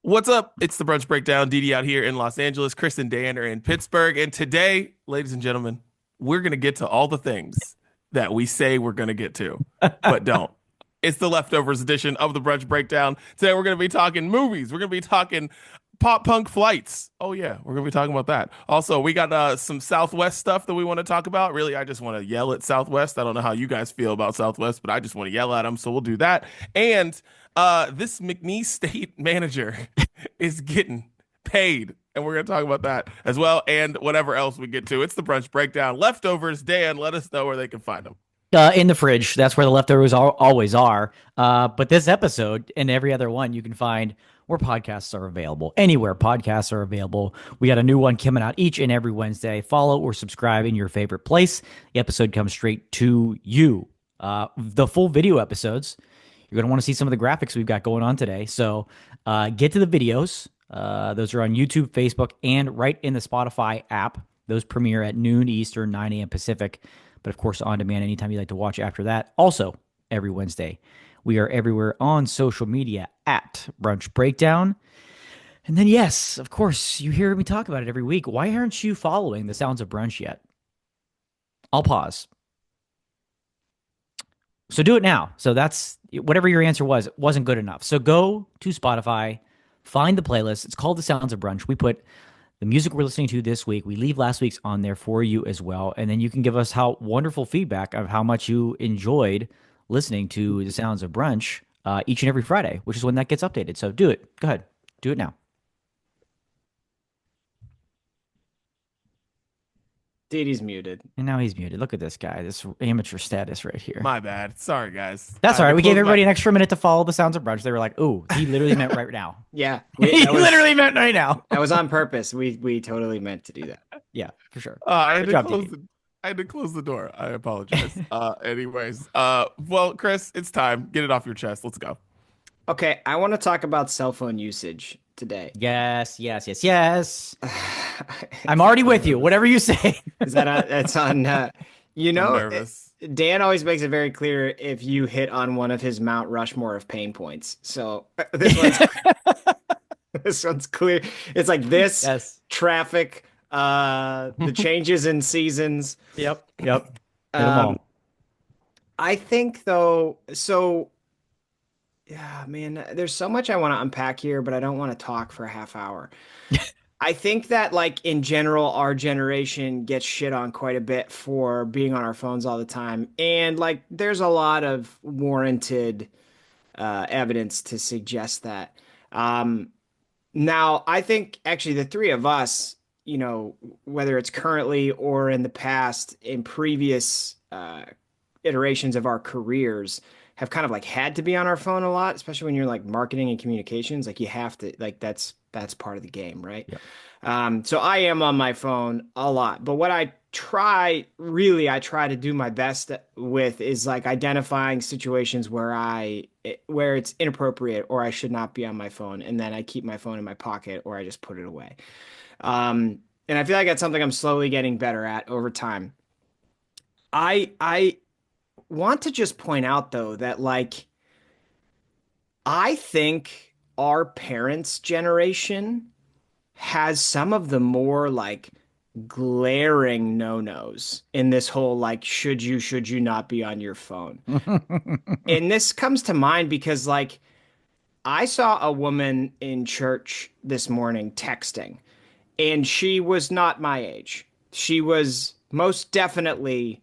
What's up? It's the Brunch Breakdown. Didi out here in Los Angeles. Chris and Dan are in Pittsburgh. And today, ladies and gentlemen, we're going to get to all the things that we say we're going to get to, but don't. It's the leftovers edition of the Brunch Breakdown. Today, we're going to be talking movies. We're going to be talking pop punk flights. Oh, yeah, we're going to be talking about that. Also, we got some Southwest stuff that we want to talk about. Really, I just want to yell at Southwest. I don't know how you guys feel about Southwest, but I just want to yell at them. So we'll do that. And this McNeese state manager is getting paid. And we're going to talk about that as well and whatever else we get to. It's the Brunch Breakdown. Leftovers. Dan, let us know where they can find them. In the fridge. That's where the leftovers always are. But this episode and every other one you can find where podcasts are available. Anywhere podcasts are available. We got a new one coming out each and every Wednesday. Follow or subscribe in your favorite place. The episode comes straight to you. The full video episodes, you're going to want to see some of the graphics we've got going on today. So get to the videos. Those are on YouTube, Facebook, and right in the Spotify app. Those premiere at noon Eastern, 9 a.m. Pacific. But of course, on demand anytime you'd like to watch after that. Also, every Wednesday, we are everywhere on social media at Brunch Breakdown. And then, yes, of course, you hear me talk about it every week. Why aren't you following the Sounds of Brunch yet? I'll pause. So do it now. So that's whatever your answer was. It wasn't good enough. So go to Spotify, find the playlist. It's called The Sounds of Brunch. We put the music we're listening to this week. We leave last week's on there for you as well. And then you can give us how wonderful feedback of how much you enjoyed listening to The Sounds of Brunch each and every Friday, which is when that gets updated. So do it. Go ahead. Do it now. Didi's muted. And now he's muted. Look at this guy, this amateur status right here. My bad. Sorry, guys. That's all right. We gave everybody an extra minute to follow The Sounds of Brunch. They were like, ooh, he literally meant right now. Yeah. He literally meant right now. That was on purpose. We totally meant to do that. Yeah, for sure. I had to close the door. I apologize. Anyways, well, Chris, it's time. Get it off your chest. Let's go. Okay, I want to talk about cell phone usage today. Yes. I'm already with you. Whatever you say. Is that that's on? I'm nervous. Dan always makes it very clear if you hit on one of his Mount Rushmore of pain points. So this one's clear. It's like this traffic, the changes in seasons. Yep. Hit 'em all. I think though, so. Yeah, man, there's so much I want to unpack here, but I don't want to talk for a half hour. I think that, like, in general, our generation gets shit on quite a bit for being on our phones all the time. And, like, there's a lot of warranted evidence to suggest that. Now, I think, actually, the three of us, you know, whether it's currently or in the past, in previous iterations of our careers, have kind of like had to be on our phone a lot, especially when you're like marketing and communications. Like you have to, like that's part of the game, right? Yep. So I am on my phone a lot, but what I try to do my best with is like identifying situations where it's inappropriate or I should not be on my phone, and then I keep my phone in my pocket or I just put it away. And I feel like that's something I'm slowly getting better at over time. I want to just point out though that like I think our parents' generation has some of the more like glaring no-nos in this whole like should you not be on your phone. And this comes to mind because like I saw a woman in church this morning texting, and she was not my age. She was most definitely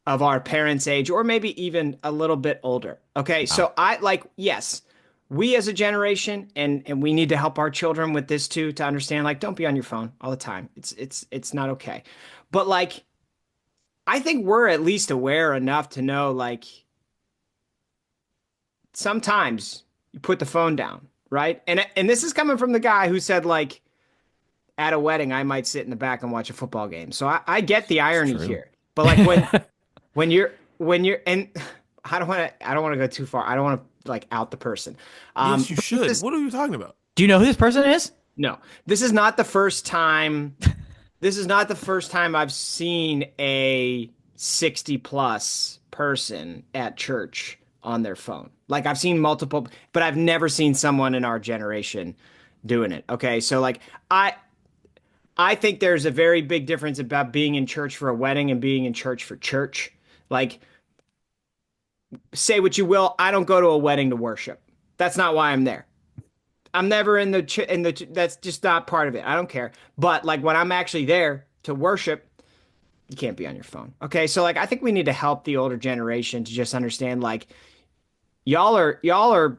of our parents' age, or maybe even a little bit older. Okay. Wow. So I like, yes, we as a generation, and we need to help our children with this too, to understand, like, don't be on your phone all the time. It's not okay. But like, I think we're at least aware enough to know, like, sometimes you put the phone down, right? And this is coming from the guy who said, like, at a wedding, I might sit in the back and watch a football game. So I get the irony here, but like when you're and I don't want to go too far. I don't want to like out the person. Yes, you should. What are you talking about? Do you know who this person is? No, this is not the first time. This is not the first time I've seen a 60+ person at church on their phone. Like I've seen multiple, but I've never seen someone in our generation doing it. Okay. So like I think there's a very big difference about being in church for a wedding and being in church for church. Like, say what you will, I don't go to a wedding to worship. That's not why I'm there. I'm never in the that's just not part of it. I don't care. But like when I'm actually there to worship, you can't be on your phone. Okay? So like I think we need to help the older generation to just understand like y'all are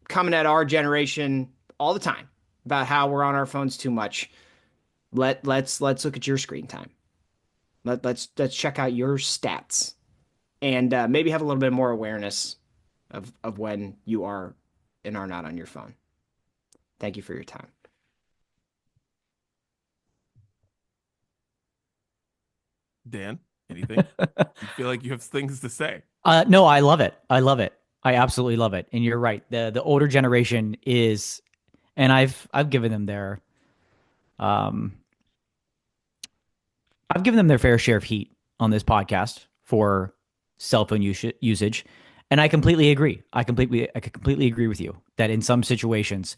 coming at our generation all the time about how we're on our phones too much. Let's look at your screen time. Let's check out your stats and maybe have a little bit more awareness of when you are and are not on your phone. Thank you for your time. Dan, anything? You feel like you have things to say? No, I love it. I love it. I absolutely love it. And you're right. The older generation is, and I've given them um, I've given them their fair share of heat on this podcast for cell phone usage, and I completely agree. I completely agree with you that in some situations,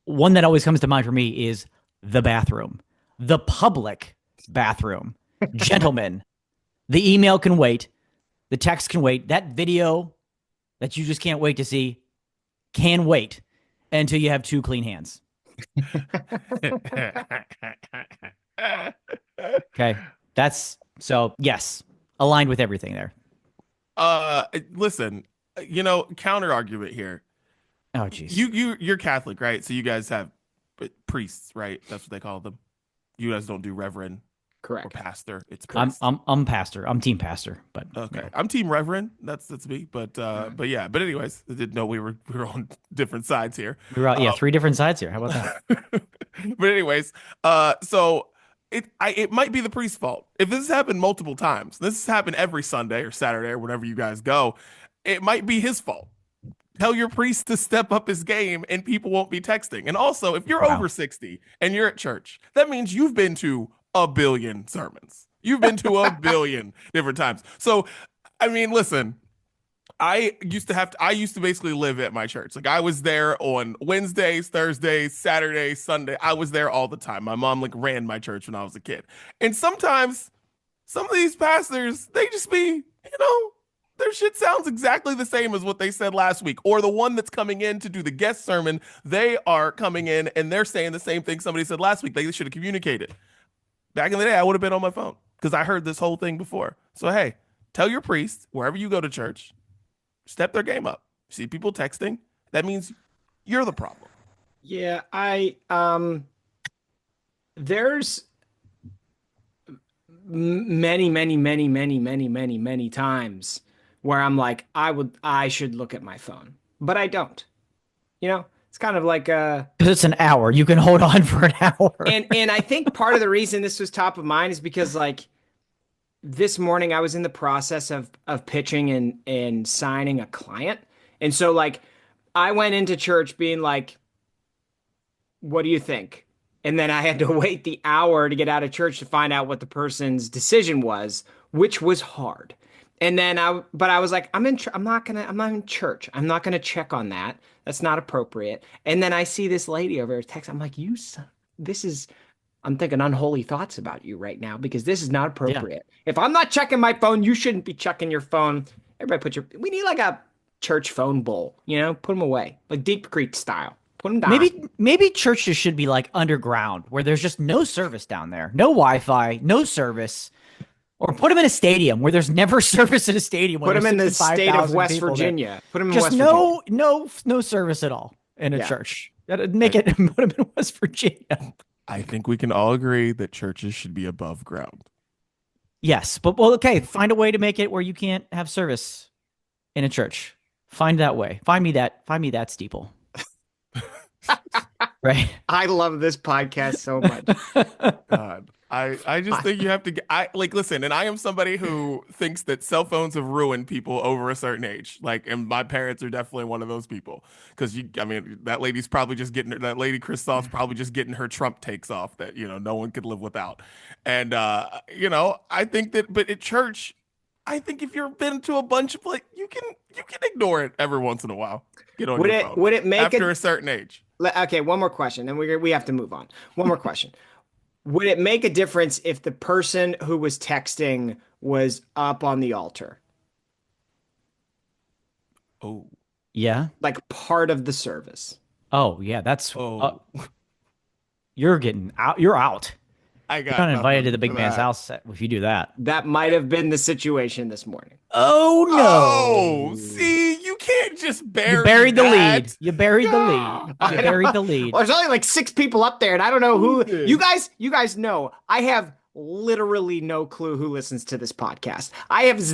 one that always comes to mind for me is the bathroom, the public bathroom. Gentlemen, the email can wait, the text can wait, that video that you just can't wait to see can wait until you have two clean hands. Okay. That's so yes, aligned with everything there. Listen, counter argument here. Oh geez. You're Catholic, right? So you guys have priests, right? That's what they call them. You guys don't do reverend. Correct. Or pastor. It's priest. I'm pastor. I'm team pastor, but okay. No. I'm team reverend. That's me. But yeah. But anyways, I didn't know we were on different sides here. We were three different sides here. How about that? But anyways, so it might be the priest's fault. If this has happened multiple times, this has happened every Sunday or Saturday or whenever you guys go, it might be his fault. Tell your priest to step up his game and people won't be texting. And also, if you're over 60 and you're at church, that means you've been to a billion sermons. You've been to a billion different times. So, I mean, listen, I used to basically live at my church. Like I was there on Wednesdays, Thursdays, Saturdays, Sunday. I was there all the time. My mom like ran my church when I was a kid. And sometimes some of these pastors, they just be, their shit sounds exactly the same as what they said last week. Or the one that's coming in to do the guest sermon, they are coming in and they're saying the same thing somebody said last week. They should have communicated. Back in the day, I would have been on my phone because I heard this whole thing before. So, hey, tell your priest, wherever you go to church, step their game up. See people texting, that means you're the problem. Yeah, there's many times where I'm like, I should look at my phone, but I don't. It's kind of like because it's an hour. You can hold on for an hour. And I think part of the reason this was top of mind is because like this morning I was in the process of pitching and signing a client. And so like I went into church being like, what do you think? And then I had to wait the hour to get out of church to find out what the person's decision was, which was hard. And then I was like, I'm not in church. I'm not going to check on that. That's not appropriate. And then I see this lady over here text. I'm like, I'm thinking unholy thoughts about you right now because this is not appropriate. Yeah. If I'm not checking my phone, you shouldn't be checking your phone. Everybody we need like a church phone bowl, put them away, like Deep Creek style. Put them down. Maybe churches should be like underground where there's just no service down there. No Wi-Fi, no service. Or put them in a stadium where there's never service in a stadium. Put them in the state of West Virginia. Put them in West Virginia. No service at all in a church. Make it put them in West Virginia. I think we can all agree that churches should be above ground. Yes, but okay. Find a way to make it where you can't have service in a church. Find that way. Find me that steeple. Right. I love this podcast so much. God. I just think you have to listen, and I am somebody who thinks that cell phones have ruined people over a certain age. And my parents are definitely one of those people. Because that lady's probably just that lady Christoph's probably just getting her Trump takes off that, no one could live without. And I think that, but at church, I think if you've been to a bunch of you can ignore it every once in a while. Get on your phone. Would it make after a certain age? Okay, one more question, then we have to move on. One more question. Would it make a difference if the person who was texting was up on the altar, Oh, Yeah. like part of the service? Oh, yeah. That's oh, you're getting out. You're out. I You're got not invited to nothing the for big man's that. house if you do that. That might have been the situation this morning. Oh Oh, no. see, you can't just You bury buried the lead. that. You buried the lead. God. You I know. buried the Well, lead. there's only like 6 people up there, and I don't know Who who did? you guys know. I have literally no clue who listens to this podcast. I have Yes,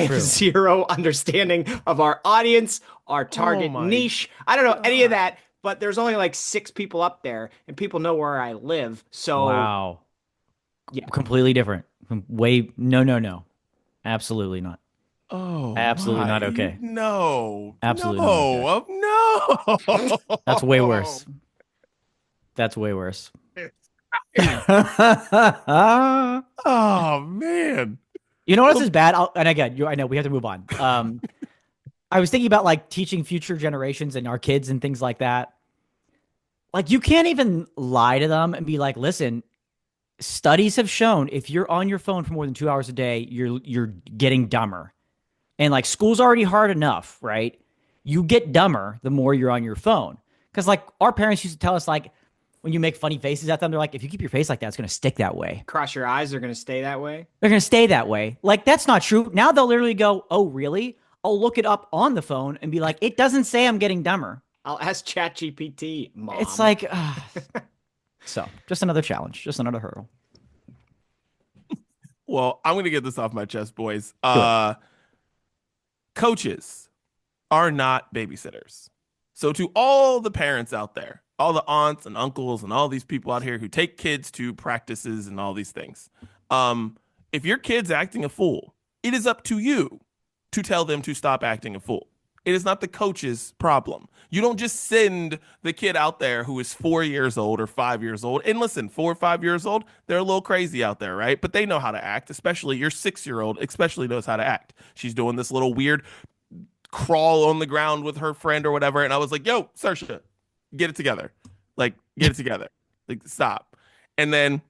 true. zero understanding of our audience, our Oh target my niche. I don't know any of God. that, but there's only like 6 people up there, and people know where I live. So Wow. yeah, Completely different. Way no, no, no. Absolutely not. Oh Absolutely not my. okay. No. Absolutely not okay. No. That's way No. worse. That's way worse. Oh man. You know what else Well, is bad? And again, I know we have to move on. I was thinking about like teaching future generations and our kids and things like that. Like you can't even lie to them and be like, listen, studies have shown if you're on your phone for more than 2 hours a day, you're getting dumber. And like school's already hard enough, right? You get dumber the more you're on your phone. Because like our parents used to tell us, like, when you make funny faces at them, they're like, if you keep your face like that, it's gonna stick that way. cross your eyes. They're gonna stay that way. They're gonna stay that way. Like, that's not true. Now they'll literally go, oh, really? I'll look it up on the phone and be like, it doesn't say I'm getting dumber. I'll ask ChatGPT, Mom. It's like, so just another challenge, just another hurdle. well, I'm gonna get this off my chest, boys. Do it. Coaches are not babysitters. So to all the parents out there, all the aunts and uncles and all these people out here who take kids to practices and all these things, if your kid's acting a fool, it is up to you to tell them to stop acting a fool. It is not the coach's problem. You don't just send the kid out there who is 4 years old or 5 years old. And listen, 4 or 5 years old, they're a little crazy out there, right? But they know how to act, especially your 6-year-old, especially knows how to act. She's doing this little weird crawl on the ground with her friend or whatever. And I was like, yo, Saoirse, get it together. Like, get it together. Like, stop. And then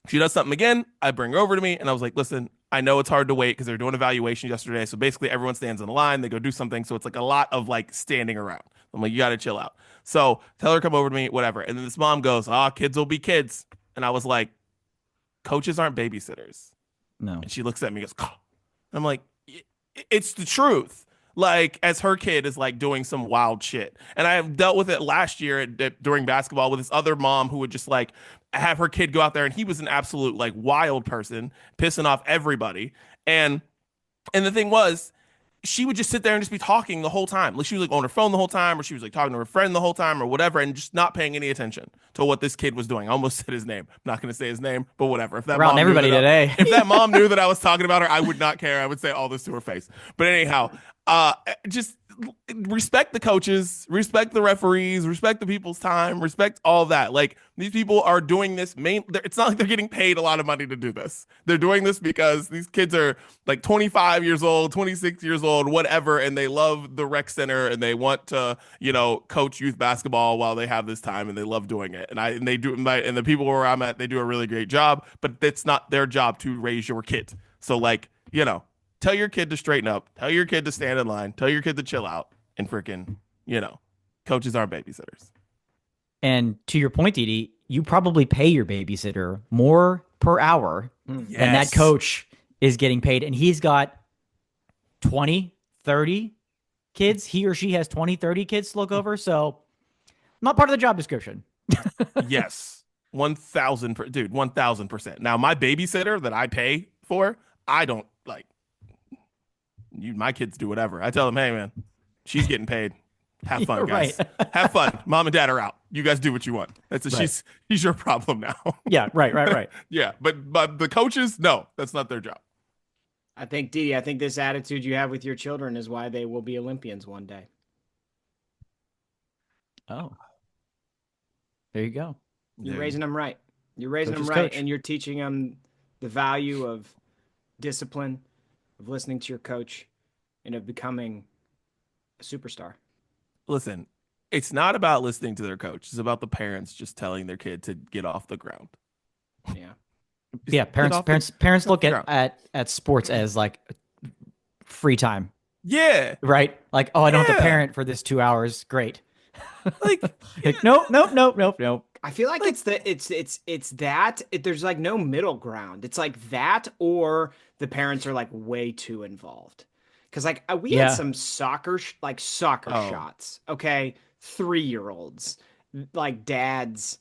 she does something again. I bring her over to me and I was like, listen, I know it's hard to wait because they're doing evaluation yesterday. So basically everyone stands in a line, they go do something. So it's like a lot of like standing around. I'm like, you got to chill out. So tell her to come over to me, whatever. And then this mom goes, kids will be kids. And I was like, coaches aren't babysitters. No. And she looks at me and goes, "Caw." I'm like, it's the truth. Like, as her kid is like doing some wild shit. And I have dealt with it last year during basketball with this other mom who would just like have her kid go out there, and he was an absolute like wild person, pissing off everybody. And the thing was, she would just sit there and just be talking the whole time. Like, she was like on her phone the whole time, or she was like talking to her friend the whole time, or whatever, and just not paying any attention to what this kid was doing. I almost said his name. I'm not going to say his name, but whatever. If that Around mom knew everybody that today. if that mom knew that I was talking about her, I would not care. I would say all this to her face. But anyhow, just respect the coaches, respect the referees, respect the people's time, respect all that. Like, these people are doing this it's not like they're getting paid a lot of money to do this. They're doing this because these kids are like 25 years old, 26 years old, whatever, and they love the rec center and they want to, coach youth basketball while they have this time, and they love doing it. And they do, and the people where I'm at, they do a really great job, but it's not their job to raise your kid. So, like, tell your kid to straighten up, tell your kid to stand in line, tell your kid to chill out, and freaking, coaches aren't babysitters. And to your point, Didi, you probably pay your babysitter more per hour than that coach is getting paid. And he's got 20, 30 kids. He or she has 20, 30 kids to look over. So not part of the job description. Yes. 1,000%. Dude, 1,000%. Now, my babysitter that I pay for, I don't like. My kids do whatever. I tell them, hey, man, she's getting paid. Have fun, guys. Right. Have fun. Mom and dad are out. You guys do what you want. She's your problem now. Yeah, right. Yeah, but the coaches, no, that's not their job. I think, Didi, this attitude you have with your children is why they will be Olympians one day. Oh, there you go. You're raising them right. You're raising them right, Coach. and you're teaching them the value of discipline, of listening to your coach, and of becoming a superstar. Listen, It's not about listening to their coach. It's about the parents just telling their kid to get off the ground. Yeah. Just Yeah, get off parents the look ground. at sports as like free time, Yeah. right? Like, oh, I don't have to Yeah. parent for this 2 hours. Great. Like, Like, nope. I feel like it's that there's like no middle ground. It's like that or the parents are like way too involved. Cause like we had Yeah. some soccer Oh. shots. Okay. 3-year-olds, like dads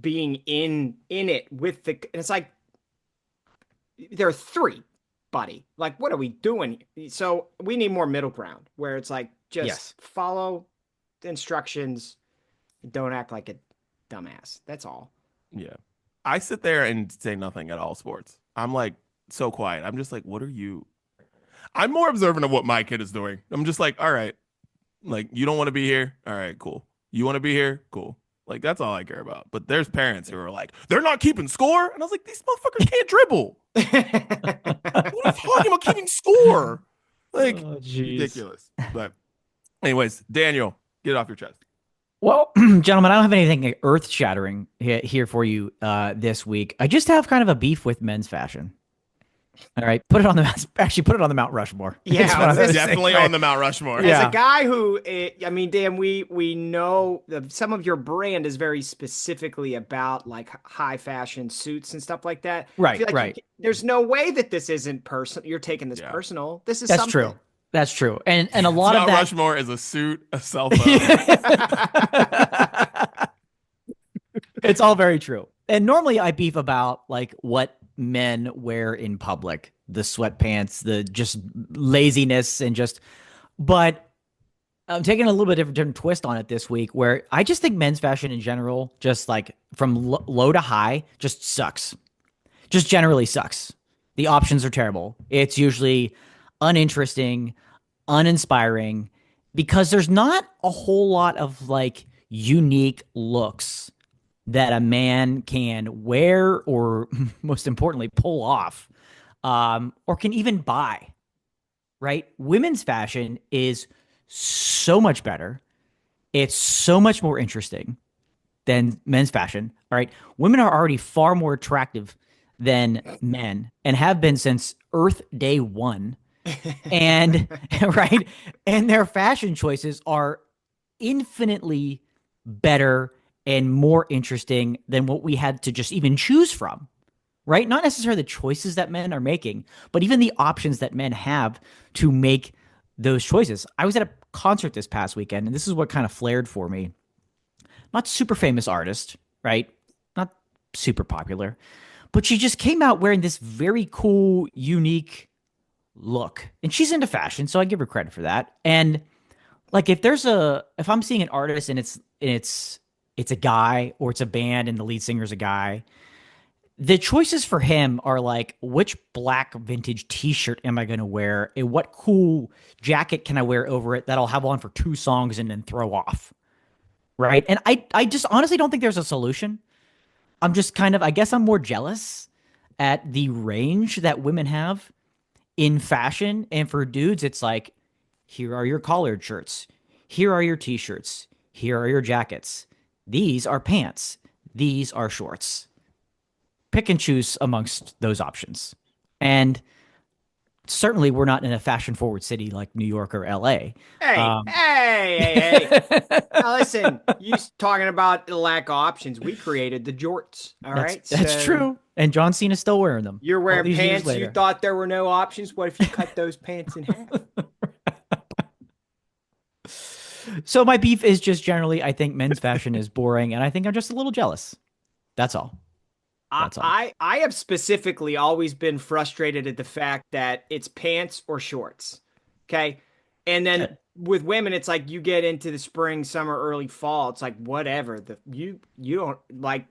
being in it with and it's like they're 3, buddy. Like, what are we doing? So we need more middle ground where it's like just Yes. follow the instructions, don't act like a dumbass. That's all. Yeah. I sit there and say nothing at all sports. I'm like so quiet. I'm just like, what are you? I'm more observant of what my kid is doing. I'm just like, all right, like you don't want to be here. All right, cool. You want to be here? Cool. Like that's all I care about. But there's parents who are like, they're not keeping score. And I was like, these motherfuckers can't dribble. What are you talking about keeping score? Like Oh, jeez. ridiculous. But anyways, Daniel, get it off your chest. Well, gentlemen, I don't have anything earth-shattering here for you this week. I just have kind of a beef with men's fashion. All right, put it on the Mount Rushmore. Yeah, It's one of those That's things, definitely right? on the Mount Rushmore. As Yeah. a guy who, I mean, Dan, we know that some of your brand is very specifically about like high fashion suits and stuff like that. I Right, feel like right. there's no way that this isn't personal. You're taking this Yeah. personal. This is That's something. true. That's true. And a lot of Mount that. Rushmore is a suit, a cell phone. It's all very true. And normally I beef about like what men wear in public, the sweatpants, the just laziness and just, but I'm taking a little bit different twist on it this week where I just think men's fashion in general, just like from low to high, just sucks. Just generally sucks. The options are terrible. It's usually uninteresting, uninspiring because there's not a whole lot of like unique looks that a man can wear or most importantly pull off or can even buy, right? Women's fashion is so much better. It's so much more interesting than men's fashion. All right. Women are already far more attractive than men and have been since Earth Day One. And right. And their fashion choices are infinitely better and more interesting than what we had to just even choose from. Right? Not necessarily the choices that men are making, but even the options that men have to make those choices. I was at a concert this past weekend, and this is what kind of flared for me. Not super famous artist, right? Not super popular, but she just came out wearing this very cool, unique look. And she's into fashion, so I give her credit for that. And like if I'm seeing an artist and it's a guy or it's a band and the lead singer's a guy, the choices for him are like, which black vintage t-shirt am I going to wear? And what cool jacket can I wear over it that I'll have on for 2 songs and then throw off? Right. And I just honestly don't think there's a solution. I'm just kind of, I guess I'm more jealous at the range that women have in fashion. And for dudes, it's like, here are your collared shirts. Here are your t-shirts. Here are your jackets. These are pants. These are shorts. Pick and choose amongst those options. And certainly we're not in a fashion forward city like New York or LA. Hey. Now listen, you talking about the lack of options. We created the jorts. All right. That's So true. And John Cena's still wearing them. You're all wearing these years pants. You later. thought there were no options. What if you cut those pants in half? So my beef is just generally, I think men's fashion is boring, and I think I'm just a little jealous. That's all. That's all. I have specifically always been frustrated at the fact that it's pants or shorts. Okay. And then with women, it's like you get into the spring, summer, early fall. It's like whatever. You don't like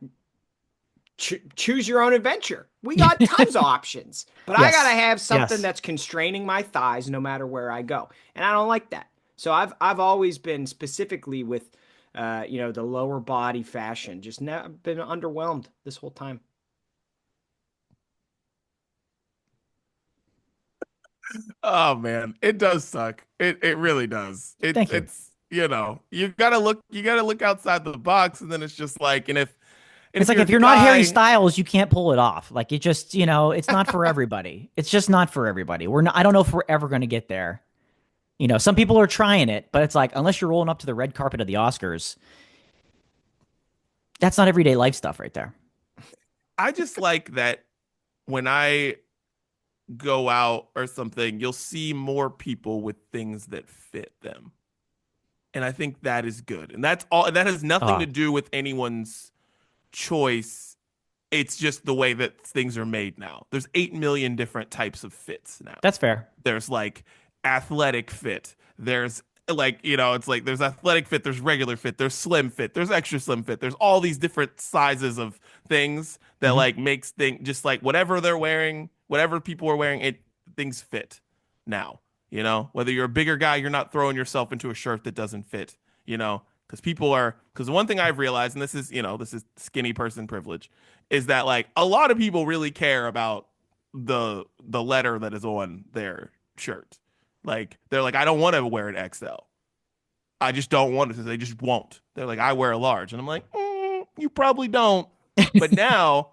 choose your own adventure. We got tons of options, but I Yes. gotta have something Yes. that's constraining my thighs no matter where I go, and I don't like that. So I've always been specifically with, the lower body fashion. Just now been underwhelmed this whole time. Oh man, it does suck. It really does. Thank you. you know, you gotta look outside the box, and then it's just like, and It's like your if you're not Harry guy, Styles, you can't pull it off. Like it just, it's not for everybody. It's just not for everybody. We're not. I don't know if we're ever going to get there. Some people are trying it, but it's like unless you're rolling up to the red carpet of the Oscars, that's not everyday life stuff right there. I just like that when I go out or something, you'll see more people with things that fit them. And I think that is good. And that's all, that has nothing to do with anyone's choice. It's just the way that things are made now. There's 8 million different types of fits now. That's fair. There's like athletic fit. There's like, it's like there's athletic fit, there's regular fit, there's slim fit, there's extra slim fit. There's all these different sizes of things that like makes things just like whatever they're wearing, whatever people are wearing, things fit now. Whether you're a bigger guy, you're not throwing yourself into a shirt that doesn't fit, because one thing I've realized, and this is skinny person privilege, is that like a lot of people really care about the letter that is on their shirt. Like they're like, I don't want to wear an XL. I just don't want to. They just won't. They're like, I wear a large. And I'm like, you probably don't. But now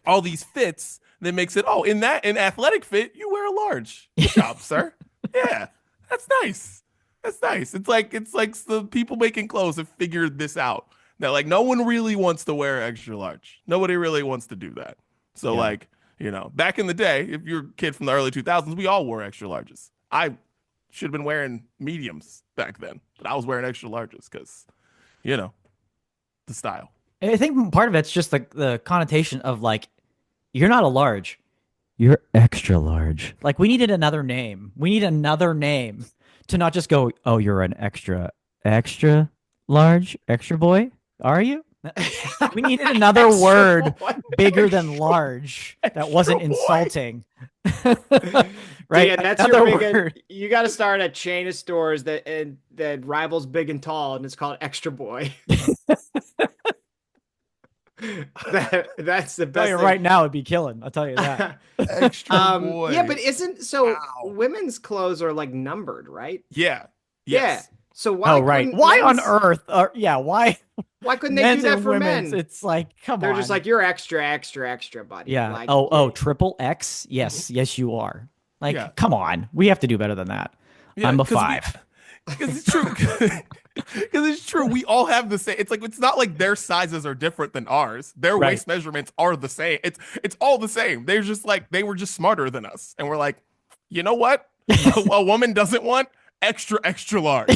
all these fits that makes it, in athletic fit, you wear a large. Good job, sir. Yeah, that's nice. That's nice. It's like the people making clothes have figured this out. That like no one really wants to wear extra large. Nobody really wants to do that. So back in the day, if you're a kid from the early 2000s, we all wore extra larges. I should have been wearing mediums back then, but I was wearing extra larges because, the style. I think part of it's just the connotation of like, you're not a large, you're extra large. Like we needed another name. We need another name to not just go, oh, you're an extra large, extra boy. Are you? We needed another word bigger than large that wasn't insulting. Right? Yeah, that's another your big. word. You got to start a chain of stores that rivals Big and Tall, and it's called Extra Boy. That's the best. Right now, it'd be killing. I'll tell you that. Extra boy. Yeah, but women's clothes are like numbered, right? Yeah. Yes. Yeah. So why? Oh, right. Why on earth? Why? Why couldn't they do that for men? It's like, come They're on. just like, you're extra, buddy. Yeah. Like, triple X. Yes, you are. Like, come on. We have to do better than that. Yeah, I'm a 5. Because it's true. Because it's true. We all have the same. It's like, it's not like their sizes are different than ours. Their waist measurements are the same. It's all the same. They're just like, they were just smarter than us. And we're like, you know what? A woman doesn't want extra, extra large.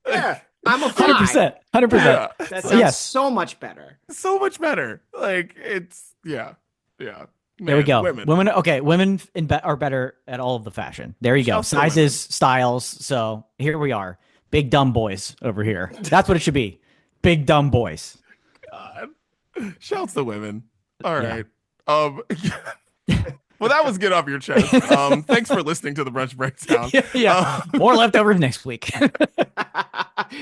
Yeah. I'm a 100%. 100%. Yeah. That sounds so much better. So much better. Like it's yeah. Man, there we go. Women are better at all of the fashion. There you go. Sizes, styles. So here we are. Big dumb boys over here. That's what it should be. Big dumb boys. God. Shouts to women. All right. Well, that was get off your chest. Thanks for listening to the Brunch Breakdown. Yeah. More leftovers next week.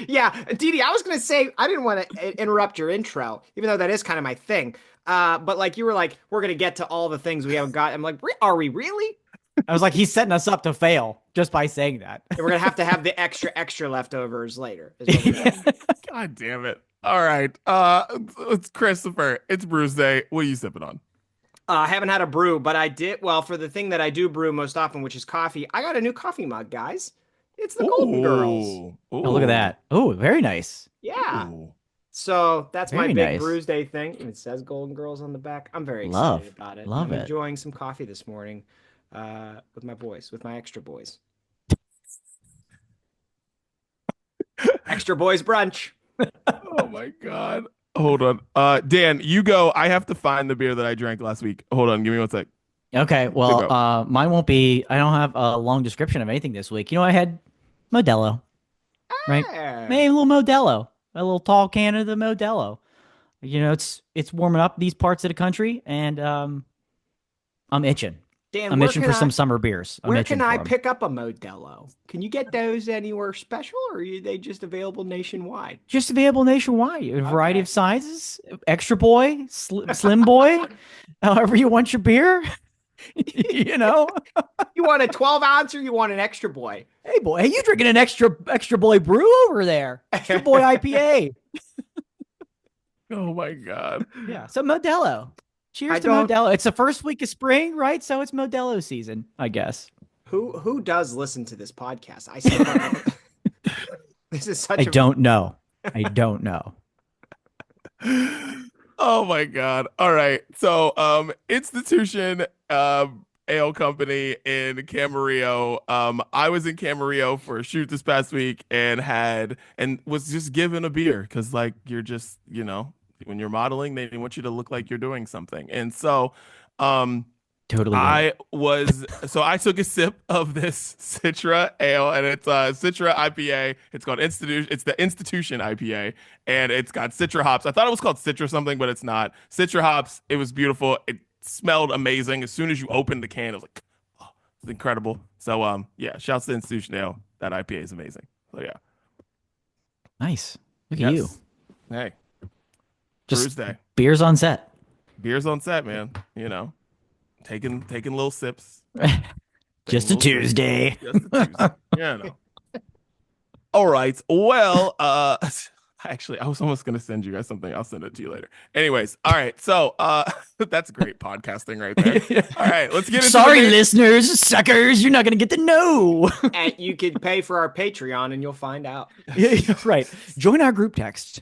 Yeah, Didi, I was going to say, I didn't want to interrupt your intro, even though that is kind of my thing. But like you were like, we're going to get to all the things we haven't got. I'm like, are we really? I was like, he's setting us up to fail just by saying that. And we're going to have the extra leftovers later. God damn it. All right. It's Christopher. It's Brews Day. What are you sipping on? I haven't had a brew, but I did. Well, for the thing that I do brew most often, which is coffee, I got a new coffee mug, guys. It's the Golden Girls. Ooh. Oh, look at that. Oh, very nice. Yeah. Ooh. So that's very my big nice. Brews Day thing. And it says Golden Girls on the back. I'm very excited about it. I'm enjoying some coffee this morning with my boys, with my extra boys. Extra boys brunch. Oh, my God. Hold on. Dan, you go. I have to find the beer that I drank last week. Hold on. Give me 1 sec. Okay. Well, mine won't be. I don't have a long description of anything this week. I had Modelo. Right? Maybe a little Modelo. A little tall can of the Modelo. It's warming up these parts of the country, and I'm itching. Dan, I'm itching for some summer beers. Where can I pick up a Modelo? Can you get those anywhere special, or are they just available nationwide? Just available nationwide. A variety of sizes. Extra boy, slim boy, however you want your beer. You know? You want a 12 ounce or you want an extra boy? Hey, boy, hey, you drinking an extra boy brew over there? Extra boy IPA. Oh my God. Yeah. So Modelo. Cheers I to don't- Modelo. It's the first week of spring, right? So it's Modelo season, I guess. Who does listen to this podcast? I still don't know. This is such I a don't know. I don't know. Oh my God. All right. So Institution Ale Company in Camarillo. I was in Camarillo for a shoot this past week and was just given a beer because like you're just, when you're modeling, they want you to look like you're doing something. And so Totally. I took a sip of this Citra ale, and it's Citra IPA. It's called Institution. It's the Institution IPA, and it's got Citra hops. I thought it was called Citra something, but it's not. Citra hops. It was beautiful. It smelled amazing. As soon as you opened the can, it was like, oh, it's incredible. So yeah, shouts to Institution Ale. That IPA is amazing. So yeah, Nice. Look at you. Hey, Just Brews Day. beers on set. Beers on set, man. Taking little sips. Just a Tuesday. Just a Tuesday. Yeah, no. All right. Well, actually, I was almost gonna send you guys something. I'll send it to you later. Anyways, all right. So, that's great podcasting right there. All right, let's get into Sorry, listeners, suckers, you're not gonna get to know. And you could pay for our Patreon and you'll find out. Right. Join our group text.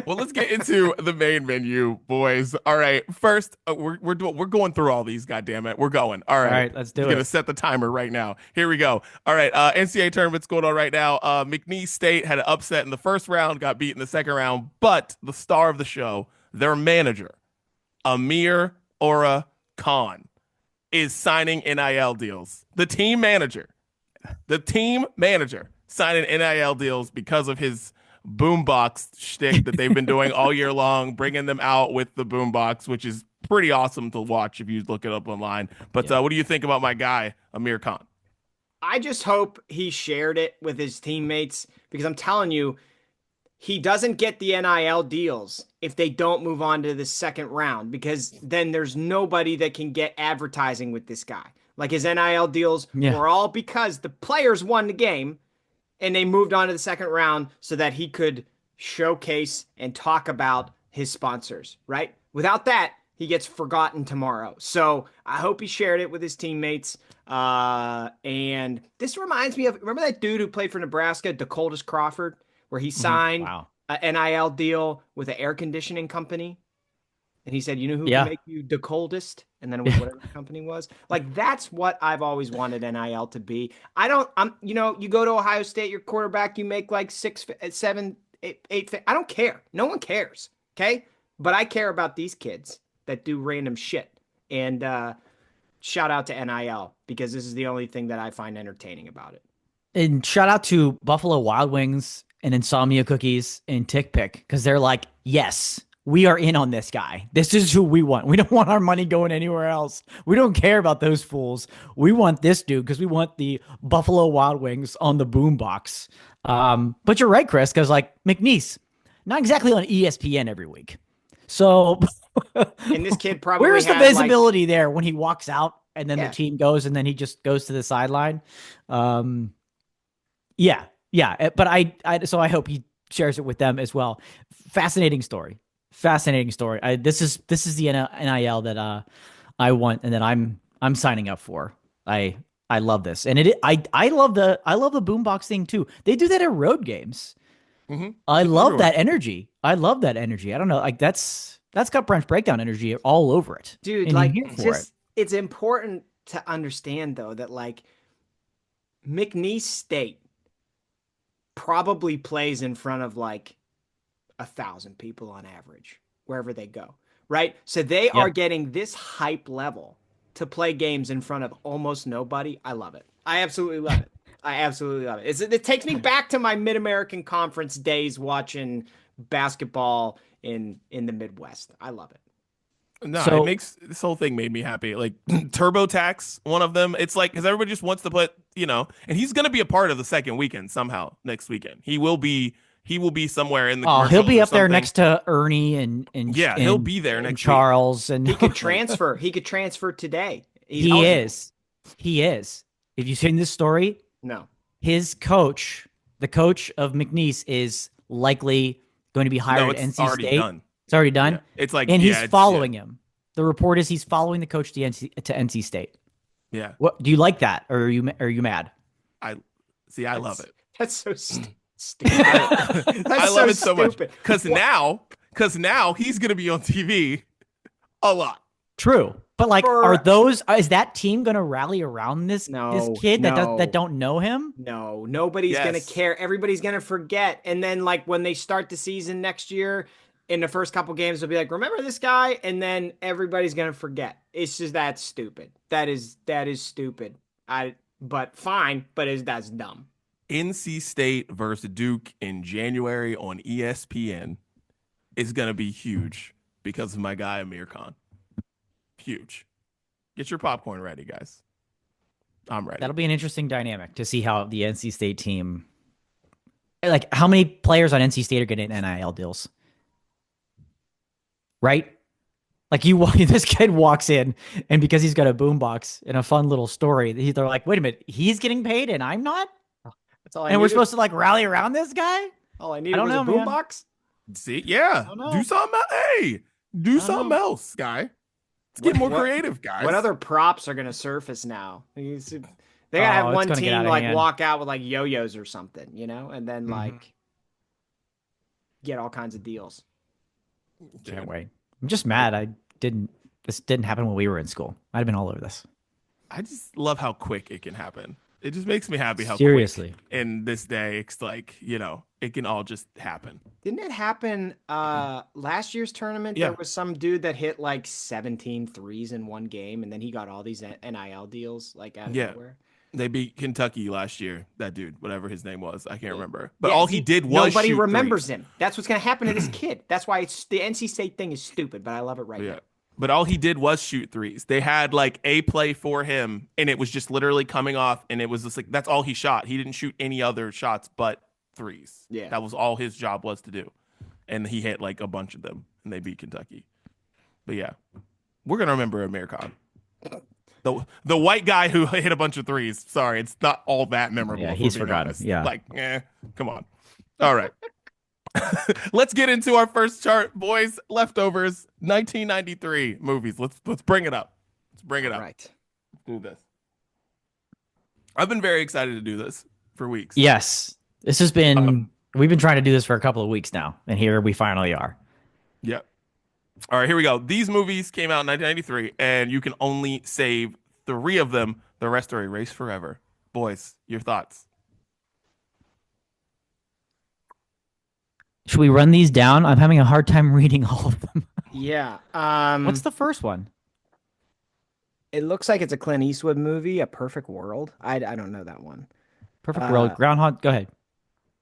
Well, let's get into the main menu, boys. All right. First, we're going through all these. God damn it, we're going. All right. All right, let's do I'm it. gonna set the timer right now. Here we go. All right. NCAA tournament's going on right now. McNeese State had an upset in the first round, got beat in the second round, but the star of the show, their manager, Amir Khan, is signing NIL deals. The team manager signing NIL deals because of his boombox shtick that they've been doing all year long, bringing them out with the boombox, which is pretty awesome to watch if you look it up online. But what do you think about my guy, Amir Khan? I just hope he shared it with his teammates because I'm telling you, he doesn't get the NIL deals if they don't move on to the second round because then there's nobody that can get advertising with this guy. Like his NIL deals were all because the players won the game and they moved on to the second round so that he could showcase and talk about his sponsors, right? Without that, he gets forgotten tomorrow. So I hope he shared it with his teammates. And this reminds me of, remember that dude who played for Nebraska, DeColdest Crawford, where he signed an NIL deal with an air conditioning company? And he said, you know who can make you the coldest? And then whatever the company was. Like, that's what I've always wanted NIL to be. You go to Ohio State, your quarterback, you make like 6, 7, 8. I don't care. No one cares. Okay. But I care about these kids that do random shit. And shout out to NIL because this is the only thing that I find entertaining about it. And shout out to Buffalo Wild Wings and Insomnia Cookies and Tick Pick because they're like, yes, we are in on this guy. This is who we want. We don't want our money going anywhere else. We don't care about those fools. We want this dude because we want the Buffalo Wild Wings on the boombox. But you're right, Chris, because like McNeese, not exactly on ESPN every week. So and this kid probably where's the visibility there when he walks out and then the team goes and then he just goes to the sideline? But so I hope he shares it with them as well. Fascinating story. This is the NIL that I want and that I'm signing up for. I love this, and I love the boombox thing too. They do that at road games. Mm-hmm. I love that energy. I don't know, like that's got Brunch Breakdown energy all over it, dude. Like it's important to understand though that like McNeese State probably plays in front of like 1,000 people on average wherever they go, right? So they are getting this hype level to play games in front of almost nobody. I love it. I absolutely love it. It takes me back to my Mid-American Conference days watching basketball in the Midwest. I love it. No, it makes this whole thing made me happy. Like TurboTax, one of them. It's like because everybody just wants to put, and he's going to be a part of the second weekend somehow next weekend. He will be he will be somewhere in the. Oh, he'll be commercials or up there something. next to Ernie and Yeah, he'll be there next week. Charles and He could transfer. He could transfer today. He's he eligible. is. He is. If you've seen this story, No. his coach, the coach of McNeese, is likely going to be hired No, at it's NC already State. done. It's already done. Yeah. It's like, and yeah, he's it's- following him. The report is he's following the coach to NC State. Yeah. What do you like that, or are you mad? I love it. That's so stupid. I love it so much because now he's gonna be on TV a lot. True, but like, For- is that team going to rally around this kid that don't know him? No, nobody's Yes. gonna care. Everybody's gonna forget. And then like when they start the season next year, in the first couple games, they'll be like, "Remember this guy?" And then everybody's gonna forget. It's just that's stupid. That is stupid. But fine. But that's dumb. NC State versus Duke in January on ESPN is gonna be huge because of my guy Amir Khan. Huge. Get your popcorn ready, guys. I'm ready. That'll be an interesting dynamic to see how the NC State team, like how many players on NC State are getting NIL deals, right? Like this kid walks in, and because he's got a boombox and a fun little story, they're like, "Wait a minute, he's getting paid and I'm not." That's all I And needed. we're supposed to like rally around this guy. All I needed don't was know, a man. boombox. See, yeah. don't know. Do something else. Hey, do something else, guy. Let's get more creative, guys. What other props are gonna surface now? They gotta have it's one gonna get team out of like hand. walk out with like yo-yos or something, and then Mhm. like get all kinds of deals. Can't wait. I'm just mad. This didn't happen when we were in school. I'd have been all over this. I just love how quick it can happen. It just makes me happy how Seriously. quick in this day it's like, it can all just happen. Didn't it happen last year's tournament? Yeah. There was some dude that hit like 17 threes in one game, and then he got all these NIL deals like out of Yeah. nowhere. They beat Kentucky last year. That dude, whatever his name was, I can't remember. But Yeah, all he did was nobody shoot remembers threes. him. That's what's gonna happen to this kid. That's why the NC State thing is stupid, but I love it right Yeah. now. But all he did was shoot threes. They had like a play for him, and it was just literally coming off, and it was just like that's all he shot. He didn't shoot any other shots but threes. Yeah. That was all his job was to do. And he hit like a bunch of them, and they beat Kentucky. But yeah, we're gonna remember Amir Khan. The white guy who hit a bunch of threes. Sorry, it's not all that memorable. Yeah, if he's we're being forgotten. honest. Yeah. Like, come on. All right. Let's get into our first chart, boys. Leftovers, 1993 movies. Let's bring it up. Let's bring it up. Right. Let's do this. I've been very excited to do this for weeks. Yes, this has been. We've been trying to do this for a couple of weeks now, and here we finally are. Yep. All right, here we go. These movies came out in 1993, and you can only save 3 of them. The rest are erased forever. Boys, your thoughts? Should we run these down? I'm having a hard time reading all of them. Yeah. What's the first one? It looks like it's a Clint Eastwood movie, A Perfect World. I don't know that one. Perfect World. Groundhog. Go ahead.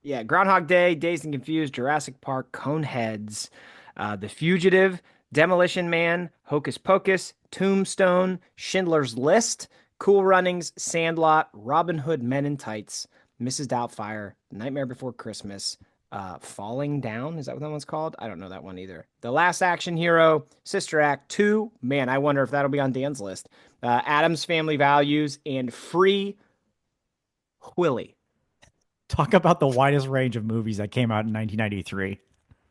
Yeah, Groundhog Day, Dazed and Confused, Jurassic Park, Coneheads, The Fugitive, Demolition Man, Hocus Pocus, Tombstone, Schindler's List, Cool Runnings, Sandlot, Robin Hood Men in Tights, Mrs. Doubtfire, Nightmare Before Christmas, Falling Down. Is that what that one's called? I don't know that one either. The Last Action Hero, Sister Act 2. Man, I wonder if that'll be on Dan's list. Adam's Family Values, and Free Willy. Talk about the widest range of movies that came out in 1993.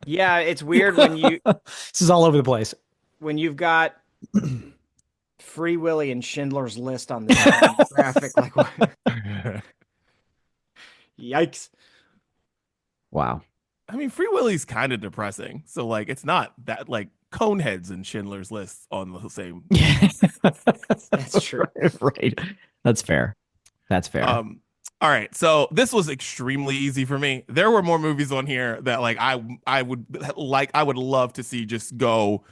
Yeah, it's weird when This is all over the place. you've got Free Willy and Schindler's List on the graphic. Like, what? Yikes! Wow. I mean, Free Willy's kind of depressing. So, like, it's not that, like, Coneheads and Schindler's List on the same. That's true. Right. That's fair. That's fair. All right, so this was extremely easy for me. There were more movies on here that like I would love to see just go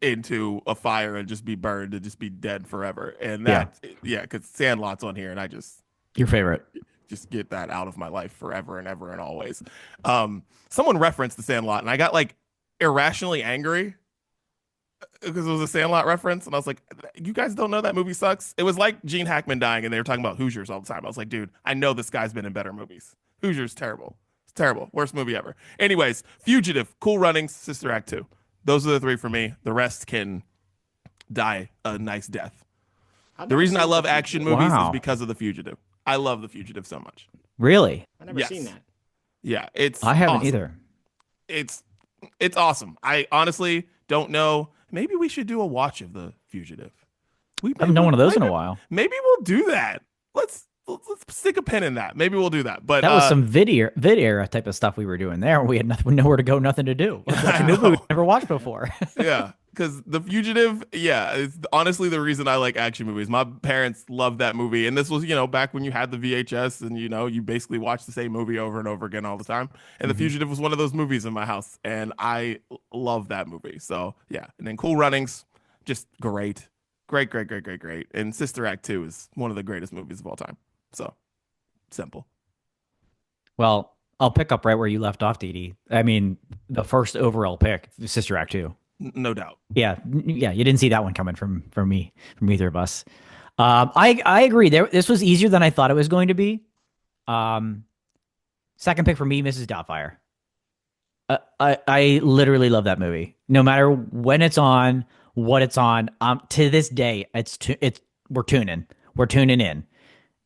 into a fire and just be burned and just be dead forever. And that because Sandlot's on here and I just Your favorite. just get that out of my life forever and ever and always. Someone referenced the Sandlot and I got like irrationally angry because it was a Sandlot reference, and I was like, "You guys don't know that movie sucks." It was like Gene Hackman dying, and they were talking about Hoosiers all the time. I was like, "Dude, I know this guy's been in better movies. Hoosiers terrible. It's Terrible. Worst movie ever. Anyways, Fugitive, Cool Runnings, Sister Act 2. Those are the three for me. The rest can die a nice death. I've The never reason I seen love The action Fugitive. movies is Wow. because of The Fugitive. I love The Fugitive so much. Really? I've never seen that. Yeah, it's I haven't awesome. either. It's awesome. I honestly don't know. Maybe we should do a watch of The Fugitive. I haven't done one of those in a maybe- while. Maybe we'll do that. Let's stick a pin in that. Maybe we'll do that. But That was some vid era type of stuff we were doing there. We had nothing, nowhere to go, nothing to do. I A movie we know. never watched before. Yeah, because The Fugitive, yeah, is honestly the reason I like action movies. My parents loved that movie, and this was, back when you had the VHS, and you basically watched the same movie over and over again all the time. And The Fugitive was one of those movies in my house, and I love that movie. So yeah, and then Cool Runnings, just great, great. And Sister Act 2 is one of the greatest movies of all time. So simple. Well, I'll pick up right where you left off, Dee. I mean, the first overall pick, Sister Act 2. No doubt. Yeah, you didn't see that one coming from me, from either of us. I agree. This was easier than I thought it was going to be. Second pick for me, Mrs. Doubtfire. I literally love that movie. No matter when it's on, what it's on. To this day, we're tuning in,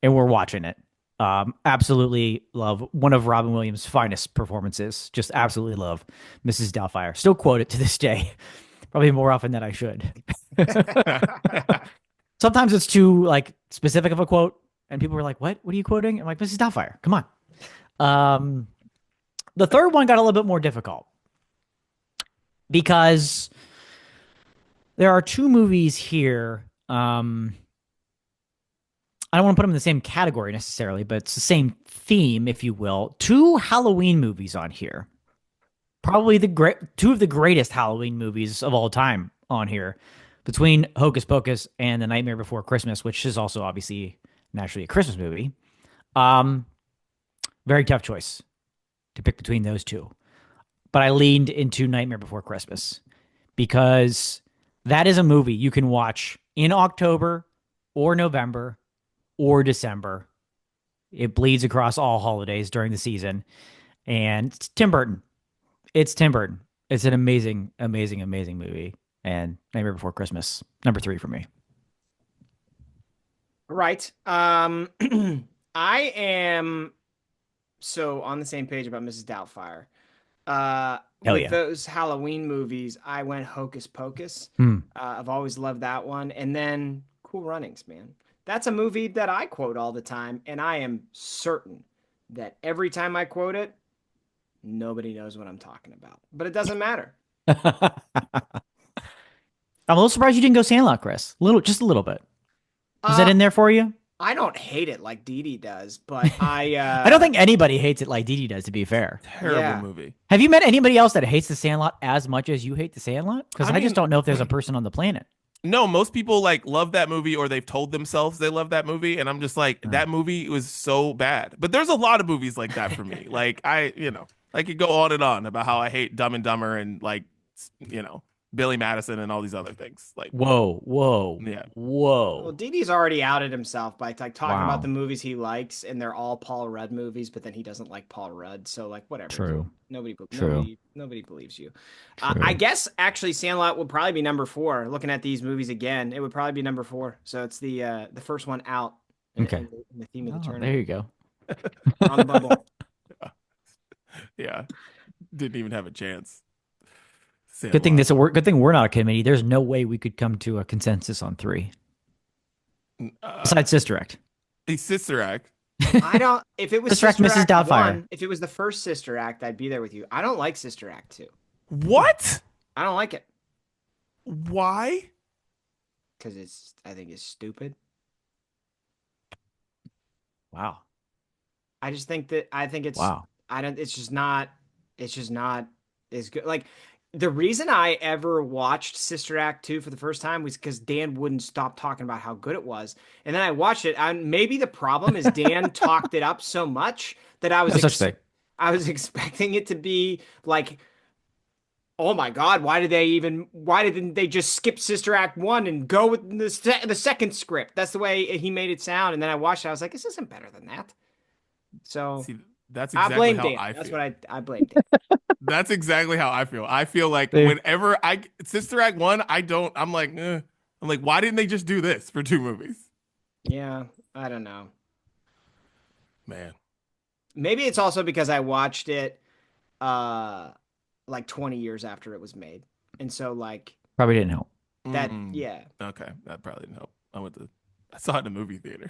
and we're watching it. Absolutely love one of Robin Williams' finest performances. Just absolutely love Mrs. Doubtfire. Still quote it to this day, probably more often than I should. Sometimes it's too specific of a quote, and people are like, "What? What are you quoting?" I'm like, "Mrs. Doubtfire, come on." The third one got a little bit more difficult because there are two movies here. I don't want to put them in the same category necessarily, but it's the same theme, if you will. Two Halloween movies on here. Probably two of the greatest Halloween movies of all time on here, between Hocus Pocus and The Nightmare Before Christmas, which is also obviously naturally a Christmas movie. Very tough choice to pick between those two. But I leaned into Nightmare Before Christmas because that is a movie you can watch in October or November or December. It bleeds across all holidays during the season. And it's Tim Burton. It's Tim Burton. It's an amazing, amazing, amazing movie. And Nightmare Before Christmas, number 3 for me. Right. I am so on the same page about Mrs. Doubtfire. With those Halloween movies, I went Hocus Pocus. I've always loved that one. And then Cool Runnings, man. That's a movie that I quote all the time, and I am certain that every time I quote it, nobody knows what I'm talking about. But it doesn't matter. I'm a little surprised you didn't go Sandlot, Chris. Just a little bit. Was that in there for you? I don't hate it like Dee does, but I don't think anybody hates it like Dee does, to be fair. Terrible movie. Have you met anybody else that hates The Sandlot as much as you hate The Sandlot? Because I just don't know if there's a person on the planet. No, most people love that movie, or they've told themselves they love that movie, and I'm just like, that movie was so bad. But there's a lot of movies like that for me. I could go on and on about how I hate Dumb and Dumber and Billy Madison and all these other things. Whoa. Well, Didi's already outed himself by talking Wow. about the movies he likes, and they're all Paul Rudd movies, but then he doesn't like Paul Rudd, so whatever. True. Nobody believes you. True. I guess actually Sandlot would probably be number 4. Looking at these movies again, it would probably be number 4. So it's the first one out. Okay. In the theme of the tournament. There you go. On the bubble. Yeah, didn't even have a chance. Good thing we're not a committee. There's no way we could come to a consensus on 3. Besides Sister Act. A Sister Act. I don't. If it was Sister Act, Sister Mrs. Act Doubtfire. 1, if it was the first Sister Act, I'd be there with you. I don't like Sister Act 2. What? I don't like it Why? because I think it's stupid. Wow. I just think it's Wow. It's just not as good. The reason I ever watched Sister Act 2 for the first time was because Dan wouldn't stop talking about how good it was. And then I watched it, and maybe the problem is Dan talked it up so much that I was expecting it to be like, oh my God, why didn't they just skip Sister Act 1 and go with the second script? That's the way he made it sound. And then I watched it, I was like, this isn't better than that. So See, That's I exactly blame how Dan. I That's feel. what I blame Dan. That's exactly how I feel. I feel like Dude. whenever Sister Act 1, I'm like, I'm like, why didn't they just do this for 2 movies? Yeah, I don't know. Man. Maybe it's also because I watched it like 20 years after it was made. And so like Probably didn't help. that Mm, yeah. Okay, that probably didn't help. I saw it in a movie theater.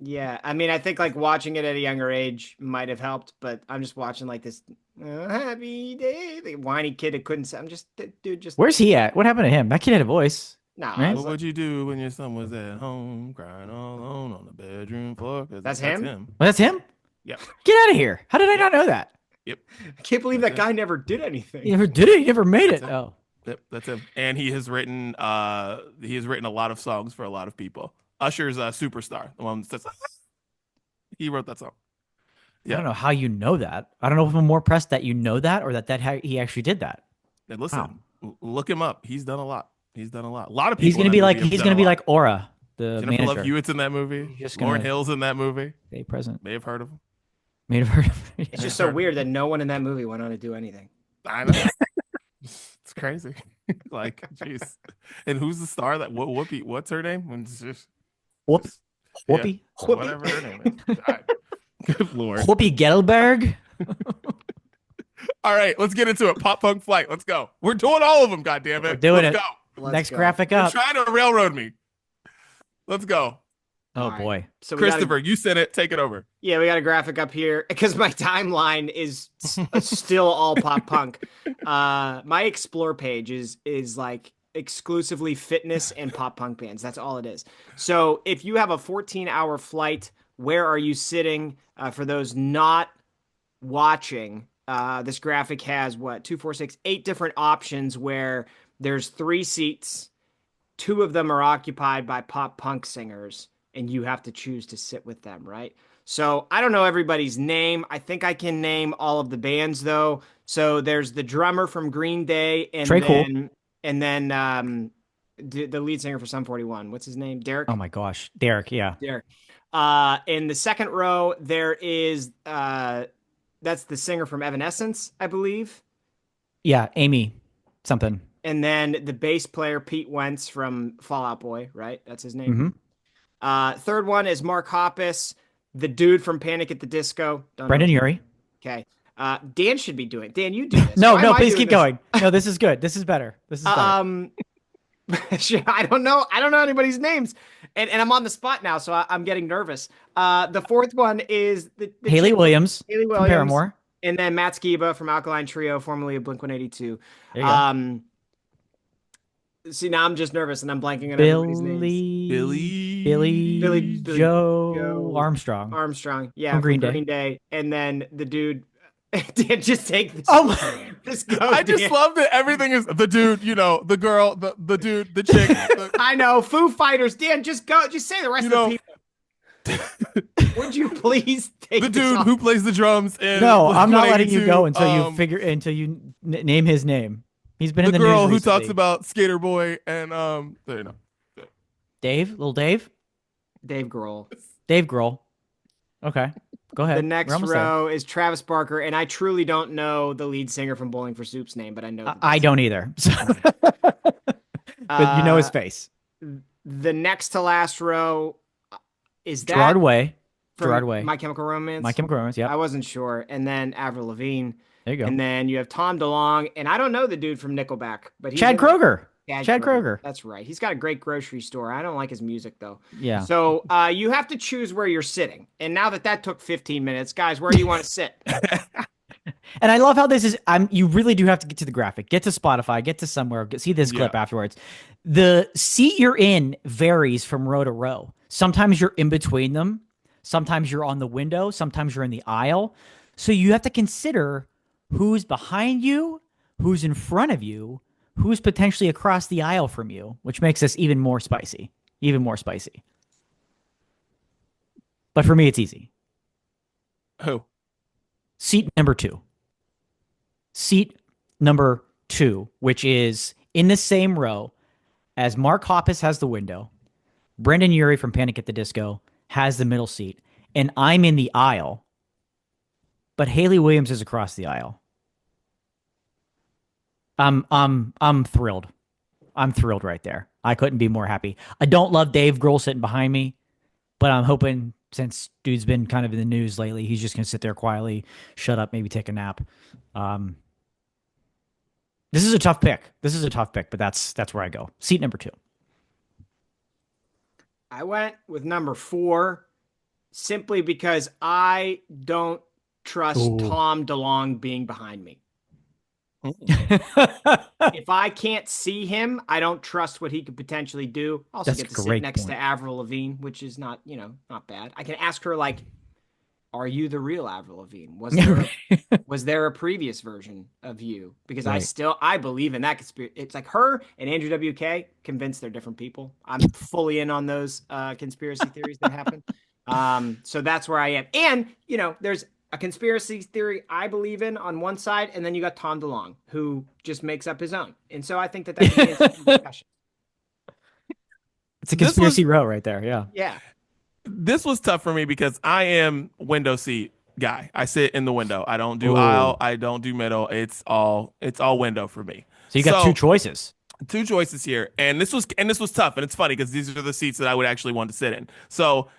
Yeah, I mean, I think like watching it at a younger age might have helped, but I'm just watching like this happy day, the whiny kid that couldn't say. I'm just, dude, just Where's he at? What happened to him? That kid had a voice. nah. Right? What would you do when your son was at home crying all alone on the bedroom floor? 'Cause That's him? Well, that's him? Yep. Get out of here. How did I not know that? Yep. I can't believe That's that guy never did anything. He never did it. He never made it. That's it. Oh. Yep, that's him. And he has written a lot of songs for a lot of people. Usher's Superstar, the one that says he wrote that song. I don't know how you know that. I don't know if I'm more pressed that you know that or that he actually did that. And listen, Wow. Look him up. He's done a lot. A lot of people. He's gonna be like Aura, the Jennifer Love manager. Hewitt's in that movie. Lauryn Hill's in that movie. Stay present. May have heard of him. Made have heard of it. It's just so weird that no one in that movie went on to do anything. I know. It's crazy. Like, jeez. And who's the star that Whoopi? What's her name? Whoopi. Whatever her name is. God. Good lord. Whoopi Gelberg. All right, let's get into it. Pop Punk Flight. Let's go. We're doing all of them. God damn it. We're doing Let's it. go. Let's Next go. graphic You're up. trying to railroad me. Let's go. Oh All right. boy. So we got Christopher, you sent it. Take it over. yeah, we got a graphic up here because my timeline is still all pop punk. My explore page is like exclusively fitness and pop punk bands. That's all it is. So if you have a 14-hour flight, where are you sitting? For those not watching, this graphic has 2, 4, 6, 8 different options where there's 3 seats. 2 of them are occupied by pop punk singers, and you have to choose to sit with them, right? So I don't know everybody's name. I think I can name all of the bands though. So there's the drummer from Green Day, and Trey then the lead singer for Sum 41. What's his name? Derek. Oh my gosh. Derek, yeah. Derek. In the second row, there is that's the singer from Evanescence, I believe. Yeah, Amy something. And then the bass player Pete Wentz from Fall Out Boy, right? That's his name. Mm-hmm. Third one is Mark Hoppus, the dude from Panic at the Disco. Brendan Urie. Okay. Dan should be doing it. Dan, you do this. No, Why am I please doing keep this? going. No, this is good. This is better. This is better. I don't know anybody's names, and I'm on the spot now, so I'm getting nervous. The fourth one is the Haley chick- Williams. Haley From Williams, Paramore. and then Matt Skiba from Alkaline Trio, formerly of Blink-182. There you go. See, now I'm just nervous, and I'm blanking on everybody's names. Billy Joe Armstrong. Armstrong, yeah, From Green Day, and then the dude. Dan, just take this. Oh my. Just go. I just Dan. love that everything is the dude, the girl, the dude, the chick. I know, Foo Fighters. Dan, just go. Just say the rest of the people. Would you please take the this dude off? who plays the drums in No, I'm not letting you go Blink-182, until you name his name. He's been the in the girl news who recently. talks about Skater Boy and there you know. Dave, little Dave, Dave Grohl. Dave Grohl. Okay, go ahead. The We're next almost row is Travis Barker, and I truly don't know the lead singer from Bowling for Soup's name, but I know. there. I don't either. So- but you know his face. The next to last row is that Gerard Way. from Gerard Way. My Chemical Romance. My Chemical Romance. Yeah. I wasn't sure, and then Avril Lavigne, There you go. and then you have Tom DeLonge, and I don't know the dude from Nickelback, but he's Chad in- Kroger. Chad Kroger. That's right. He's got a great grocery store. I don't like his music though. Yeah. So you have to choose where you're sitting. And now that took 15 minutes, guys, where do you want to sit? And I love how this is. You really do have to get to the graphic, get to Spotify, get to somewhere, see this clip afterwards. The seat you're in varies from row to row. Sometimes you're in between them. Sometimes you're on the window. Sometimes you're in the aisle. So you have to consider who's behind you, who's in front of you, who's potentially across the aisle from you, which makes this even more spicy. But for me, it's easy. Who? Seat number 2. Seat number 2, which is in the same row as Mark Hoppus has the window. Brendan Urie from Panic at the Disco has the middle seat. And I'm in the aisle but Haley Williams is across the aisle. I'm thrilled. I'm thrilled right there. I couldn't be more happy. I don't love Dave Grohl sitting behind me, but I'm hoping since dude's been kind of in the news lately, he's just gonna sit there quietly, shut up, maybe take a nap. This is a tough pick. But that's where I go. Seat number 2. I went with number 4 simply because I don't trust Tom DeLonge being behind me. If I can't see him, I don't trust what he could potentially do. I also get to sit next to Avril Lavigne, which is not bad. I can ask her, like, are you the real Avril Lavigne? Was there a previous version of you? Because I believe in that conspiracy. It's like her and Andrew WK convinced they're different people. I'm fully in on those conspiracy theories that happen. So that's where I am. And, there's a conspiracy theory I believe in on one side, and then you got Tom DeLonge, who just makes up his own. And so I think that can be a discussion. It's a conspiracy row right there. Yeah. Yeah. This was tough for me because I am window seat guy. I sit in the window. I don't do aisle. I don't do middle. It's all window for me. So you got 2 choices. 2 choices here. And this was tough. And it's funny because these are the seats that I would actually want to sit in. So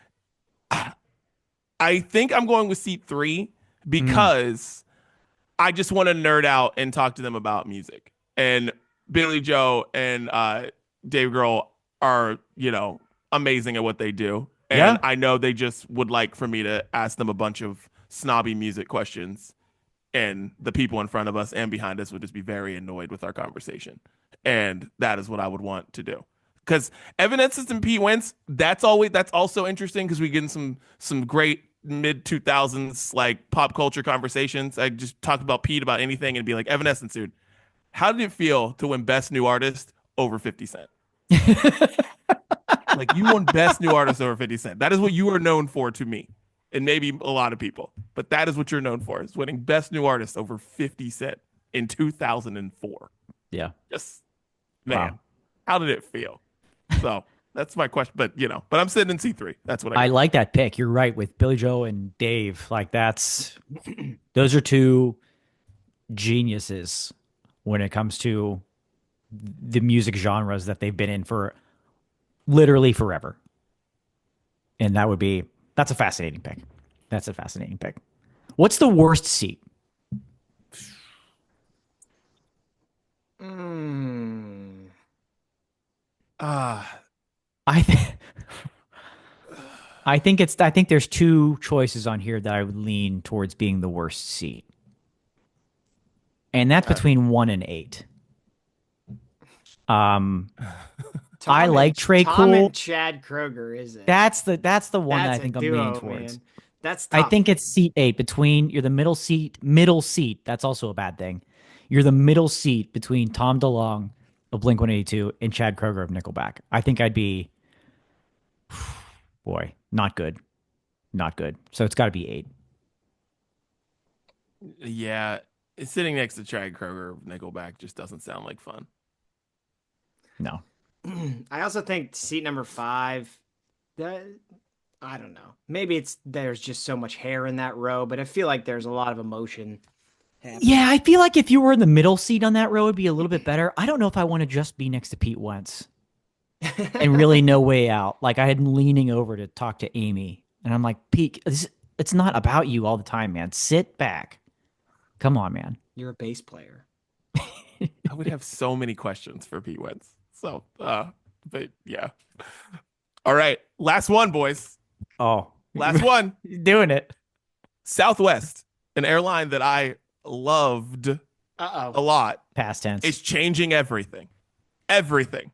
I think I'm going with seat 3 because I just want to nerd out and talk to them about music. And Billy Joe and Dave Grohl are, amazing at what they do. And I know they just would like for me to ask them a bunch of snobby music questions, and the people in front of us and behind us would just be very annoyed with our conversation. And that is what I would want to do. Because Evanescence and Pete Wentz, that's also interesting because we get in some great mid-2000s like pop culture conversations. I just talk about Pete about anything and be like, Evanescence, dude, how did it feel to win Best New Artist over 50 Cent? Like, you won Best New Artist over 50 Cent. That is what you are known for to me, and maybe a lot of people. But that is what you're known for, is winning Best New Artist over 50 Cent in 2004. Yeah. Just, man, How did it feel? So that's my question. But, but I'm sitting in C3. That's what I like that pick. You're right with Billy Joe and Dave. Like, those are 2 geniuses when it comes to the music genres that they've been in for literally forever. And that's a fascinating pick. What's the worst seat? I think there's 2 choices on here that I would lean towards being the worst seat. And that's between 1 and 8. I like Trey Cool. Tom and Chad Kroeger, is it? That's the one that I think I'm leaning towards. Man. That's tough. I think it's seat 8 between you're the middle seat. That's also a bad thing. You're the middle seat between Tom DeLonge of Blink-182 and Chad Kroeger of Nickelback. I think I'd be, boy, not good. So it's got to be 8. Yeah, sitting next to Chad Kroeger of Nickelback just doesn't sound like fun. No. I also think seat number 5, I don't know. Maybe there's just so much hair in that row, but I feel like there's a lot of emotion happening. Yeah, I feel like if you were in the middle seat on that row, it'd be a little bit better. I don't know if I want to just be next to Pete Wentz and really no way out. Like, I had leaning over to talk to Amy, and I'm like, Pete, it's not about you all the time, man. Sit back. Come on, man. You're a bass player. I would have so many questions for Pete Wentz. So, but yeah. All right. Last one, boys. Oh, last one. Doing it. Southwest, an airline that I loved a lot. Past tense. Is changing everything. Everything.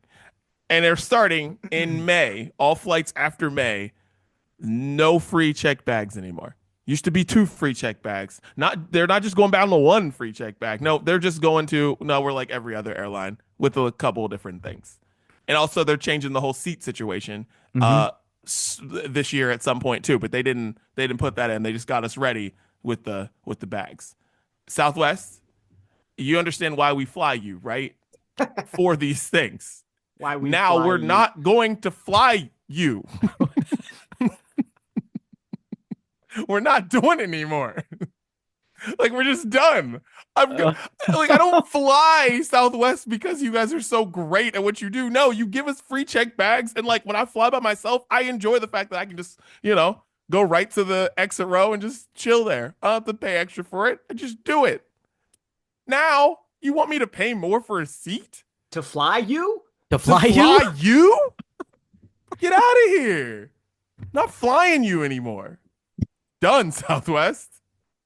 And they're starting in May, all flights after May, no free check bags anymore. Used to be 2 free check bags. They're not just going down to 1 free check bag. No, they're just going to, we're like every other airline with a couple of different things. And also they're changing the whole seat situation this year at some point too, but they didn't put that in. They just got us ready with the bags. Southwest, you understand why we fly you, right? For these things. Why we now we're not going to fly you. We're not doing it anymore. Like we're just done. Like I don't fly Southwest because you guys are so great at what you do. No, you give us free check bags, and like when I fly by myself, I enjoy the fact that I can just go right to the exit row and just chill there. I don't have to pay extra for it. I just do it. Now you want me to pay more for a seat To fly you? To fly you? you? Get out of here! Not flying you anymore. Done, Southwest.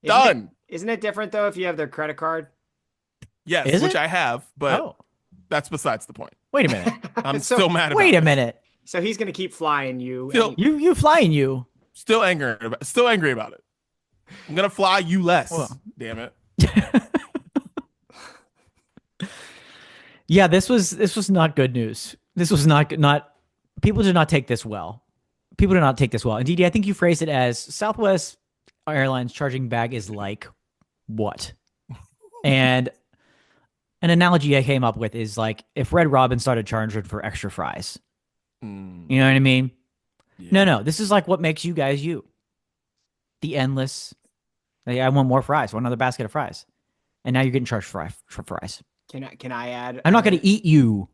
Done. Isn't it different though if you have their credit card? Yes, Is which it? I have, but Oh, that's besides the point. wait a minute. I'm So- still mad about Wait a it. minute. So he's gonna keep flying you. Still- You flying you? Still angry about it. I'm gonna fly you less. Well. Damn it. Yeah, this was not good news. This was not people did not take this well. People did not take this well. And Didi, I think you phrased it as Southwest Airlines charging bag is like what? And an analogy I came up with is like if Red Robin started charging for extra fries. Mm, You know what I mean? yeah. No, this is like what makes you guys you. The endless. Like, I want more fries, want another basket of fries. And now you're getting charged for fries. Can I add? I'm not going to eat you.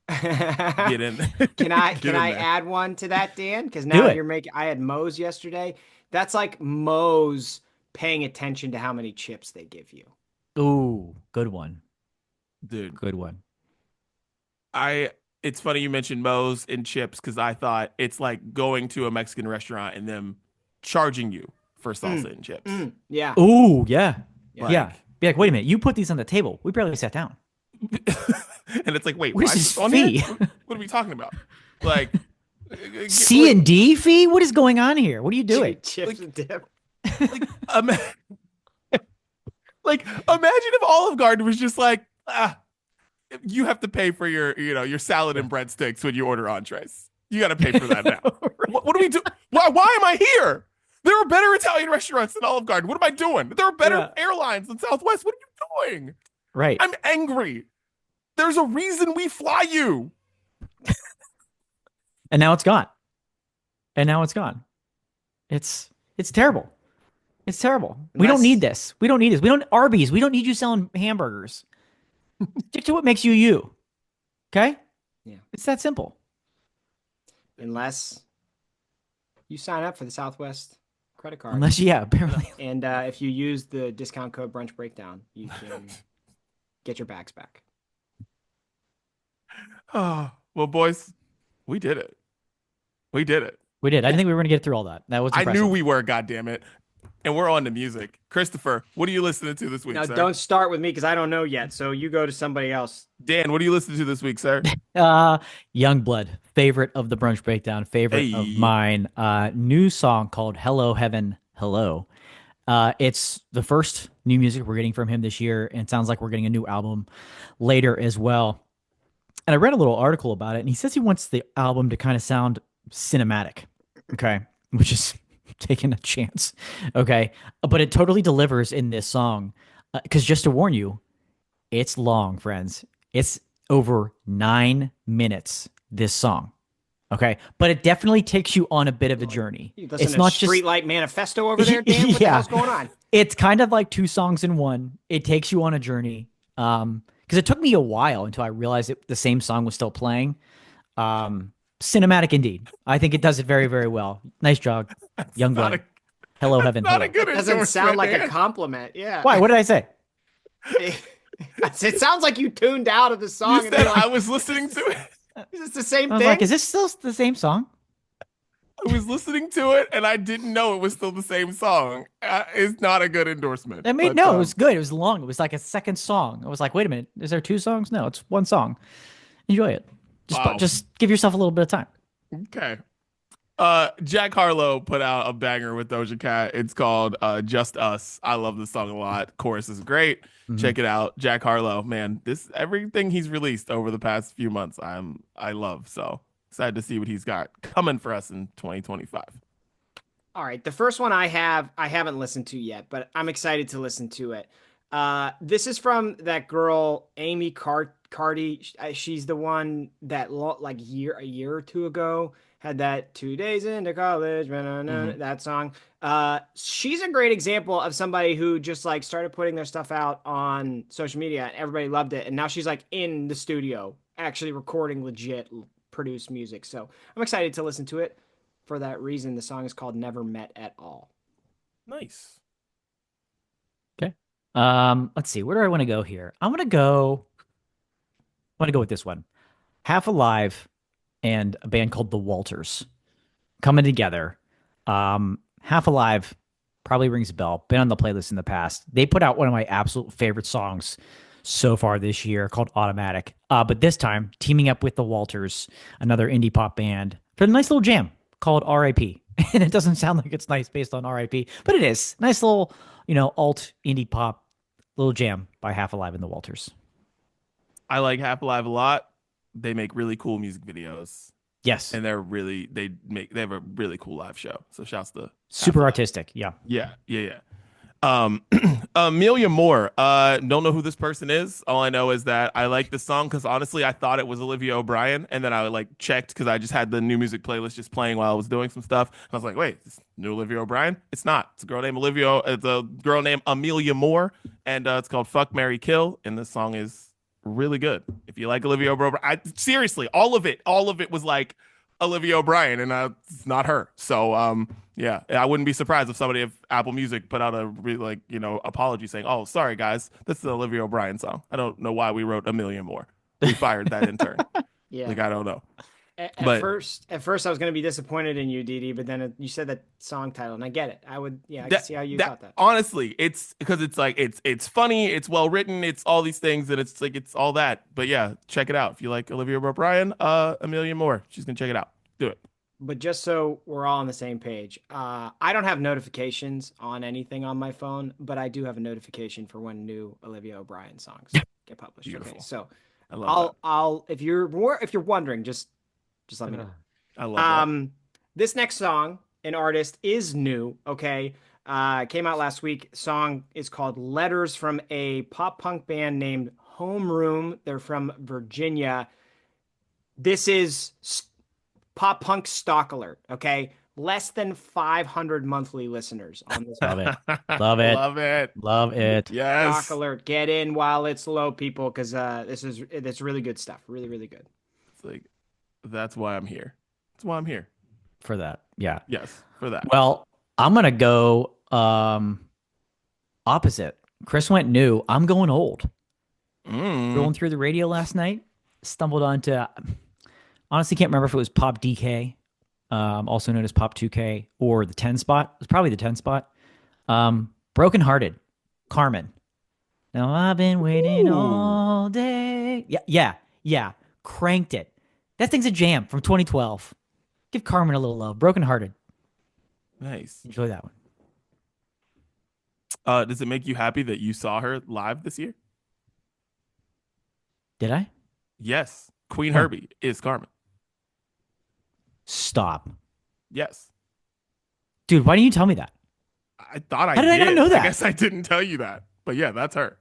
Get in. Can I Get in there. add one to that, Dan? Because Do now it. you're making. I had Moe's yesterday. That's like Moe's paying attention to how many chips they give you. Ooh, good one. Dude, Good one. it's funny you mentioned Moe's and chips because I thought it's like going to a Mexican restaurant and them charging you for salsa and chips. Yeah. Ooh, yeah. Like- Yeah. Be like, wait a minute, you put these on the table. We barely sat down. And it's like, wait, What is why this on fee? here? What are we talking about? Like C and D fee? What is going on here? What are you doing? Chips and dip. Ima- like imagine if Olive Garden was just like, you have to pay for your salad and breadsticks when you order entrees. You got to pay for that now. What do we do? Why am I here? There are better Italian restaurants than Olive Garden. What am I doing? There are better airlines than Southwest. What are you doing? Right. I'm angry. There's a reason we fly you. And now it's gone. It's terrible. It's terrible. We don't Unless- need this. We don't need this. We don't Arby's. We don't need you selling hamburgers. Stick to what makes you you. Okay? Yeah. It's that simple. Unless you sign up for the Southwest credit card. Unless, yeah, apparently. And if you use the discount code Brunch Breakdown, you can get your bags back. Oh, well, boys, we did it. We did it. We did. I didn't think we were going to get through all that. That was I impressive. knew we were, goddammit. And we're on to music. Christopher, what are you listening to this week, Now, sir? don't start with me because I don't know yet. So you go to somebody else. Dan, what are you listening to this week, sir? Youngblood, favorite of the Brunch Breakdown, favorite of Hey. mine. New song called Hello Heaven Hello. It's the first new music we're getting from him this year, and it sounds like we're getting a new album later as well. And I read a little article about it, and he says he wants the album to kind of sound cinematic, okay, which is taking a chance, okay, but it totally delivers in this song. Because just to warn you, it's long, friends. It's over 9 minutes, this song. Okay. But it definitely takes you on a bit of a journey. You listen It's to not just Streetlight Manifesto over there, Dan? What the Yeah. hell's going on? it's kind of like two songs in one. It takes you on a journey. Because it took me a while until I realized the same song was still playing. Cinematic indeed. I think it does it very, very well. Nice job, Not Youngblood. a- Hello, Heaven. Not Hello. a good It doesn't sound endorsement, like a Dan. compliment. Yeah. Why? What did I say? It sounds like you tuned out of the song. You And said you're I like, was listening to it. is this the same I was thing? like, is this still the same song? I was listening to it, and I didn't know it was still the same song. It's not a good endorsement. It made but, no. It was good. It was long. It was like a second song. I was like, wait a minute. Is there two songs? No, it's one song. Enjoy it. Wow. Just give yourself a little bit of time. Okay. Jack Harlow put out a banger with Doja Cat. It's called Just Us. I love this song a lot. Chorus is great. Mhm. Check it out. Jack Harlow, man, everything he's released over the past few months, I love. So excited to see what he's got coming for us in 2025. All right, the first one I haven't listened to yet, but I'm excited to listen to it. This is from that girl Amy Cardi. She's the one that like a year or two ago had that 2 days into college, that song. She's a great example of somebody who just like started putting their stuff out on social media and everybody loved it. And now she's like in the studio actually recording legit produced music. So I'm excited to listen to it for that reason. The song is called Never Met at All. Nice. Okay. Let's see. Where do I want to go here? I want to go with this one. Half Alive and a band called The Walters coming together. Half Alive probably rings a bell. Been on the playlist in the past. They put out one of my absolute favorite songs so far this year called Automatic. But this time teaming up with The Walters, another indie pop band, for a nice little jam called R.I.P. And it doesn't sound like it's nice based on R.I.P., but it is. Nice little, alt indie pop little jam by Half Alive and The Walters. I like Half Alive a lot. They make really cool music videos. Yes. And they have a really cool live show. So shouts to super artistic. Yeah. Yeah. Amelia Moore. Don't know who this person is. All I know is that I like this song because honestly, I thought it was Olivia O'Brien, and then I like checked because I just had the new music playlist just playing while I was doing some stuff. And I was like, wait, this new Olivia O'Brien? It's not. It's a girl named Olivia. It's a girl named Amelia Moore, and it's called "Fuck, Marry, Kill," and this song is really good. If you like Olivia O'Brien, seriously, all of it was like Olivia O'Brien, and it's not her. So, yeah, I wouldn't be surprised if somebody of Apple Music put out a apology saying, "Oh, sorry guys, this is an Olivia O'Brien song. I don't know why we wrote a million more. We fired that intern." Yeah, like I don't know. At first, I was going to be disappointed in you, Didi, but then you said that song title, and I get it. I can see how you thought that. Honestly, it's because it's like it's funny, it's well written, it's all these things, and it's like it's all that. But yeah, check it out if you like Olivia O'Brien. Amelia Moore, she's gonna check it out. Do it. But just so we're all on the same page, I don't have notifications on anything on my phone, but I do have a notification for when new Olivia O'Brien songs get published. Beautiful. Okay, so I'll if you're wondering, just let me know. I love that. This next song, an artist is new. Okay, came out last week. Song is called "Letters" from a pop punk band named Homeroom. They're from Virginia. This is pop punk stock alert. Okay, less than 500 monthly listeners on this. Love it. Love it. Love it. Love it. Yes. Stock alert. Get in while it's low, people, because it's really good stuff. Really, really good. It's like that's why I'm here. That's why I'm here. For that. Yeah. Yes, for that. Well, I'm gonna go opposite. Chris went new. I'm going old. Rolling through the radio last night, stumbled onto, honestly can't remember if it was Pop DK, also known as Pop 2K, or the 10 spot. It was probably the 10 spot. Broken Hearted, Carmen. Now I've been waiting all day. Yeah. Cranked it. That thing's a jam from 2012. Give Carmen a little love. Broken Hearted. Nice. Enjoy that one. Does it make you happy that you saw her live this year? Did I? Yes. Queen Herbie is Carmen. Stop. Yes. Dude, why didn't you tell me that? I thought I How did I not know that? I guess I didn't tell you that. But yeah, that's her.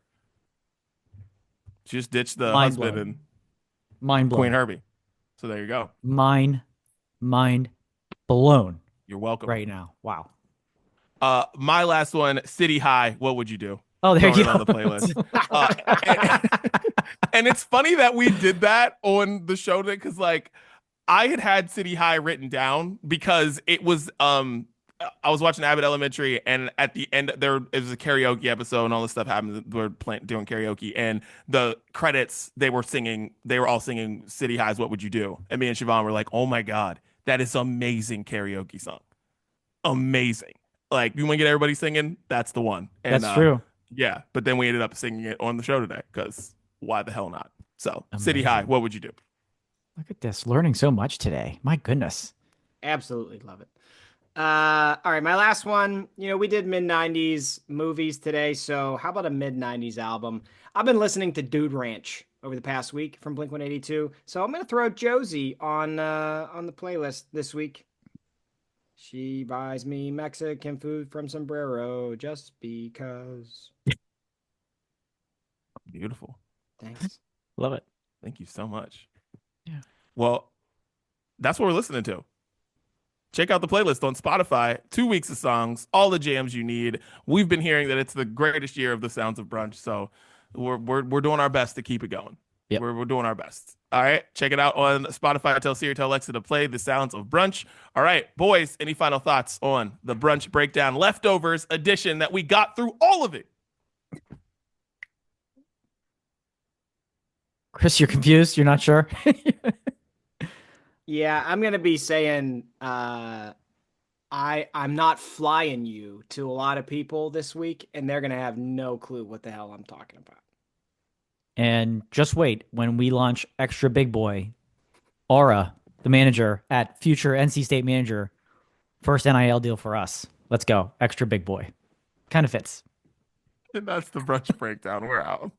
She just ditched the Mind husband blown. and Mind blown. Queen Herbie. So there you go. Mind blown You're welcome. right now. Wow. My last one, City High. What would you do? Oh, there you Throwing it go. on the playlist. And it's funny that we did that on the show today because, like, I had City High written down because it was I was watching Abbott Elementary, and at the end it was a karaoke episode, and all this stuff happened. We're doing karaoke, and the credits they were all singing City High's "What Would You Do?" And me and Siobhan were like, "Oh my god, that is amazing karaoke song, amazing!" Like you want to get everybody singing, that's the one. And, That's true. Yeah, but then we ended up singing it on the show today because why the hell not? So Amazing. City High, what would you do? Look at this. Learning so much today. My goodness. Absolutely love it. All right, my last one. We did mid-90s movies today, so how about a mid-90s album? I've been listening to Dude Ranch over the past week from Blink-182, so I'm gonna throw Josie on the playlist this week. She buys me Mexican food from Sombrero just because. Beautiful. Thanks. Love it. Thank you so much. Yeah. Well, that's what we're listening to. check out the playlist on Spotify. 2 weeks of songs, all the jams you need. We've been hearing that it's the greatest year of the Sounds of Brunch, so we're doing our best to keep it going. Yep. We're doing our best. All right, check it out on Spotify. Tell Siri, tell Alexa to play the Sounds of Brunch. All right, boys, any final thoughts on the Brunch Breakdown Leftovers edition that we got through all of it? Chris, you're confused. You're not sure. Yeah, I'm gonna be saying I'm not flying you to a lot of people this week, and they're gonna have no clue what the hell I'm talking about. And just wait when we launch Extra Big Boy, Aura, the manager at future NC State manager, first NIL deal for us. Let's go. Extra Big Boy. Kind of fits. And that's the Brunch Breakdown. We're out.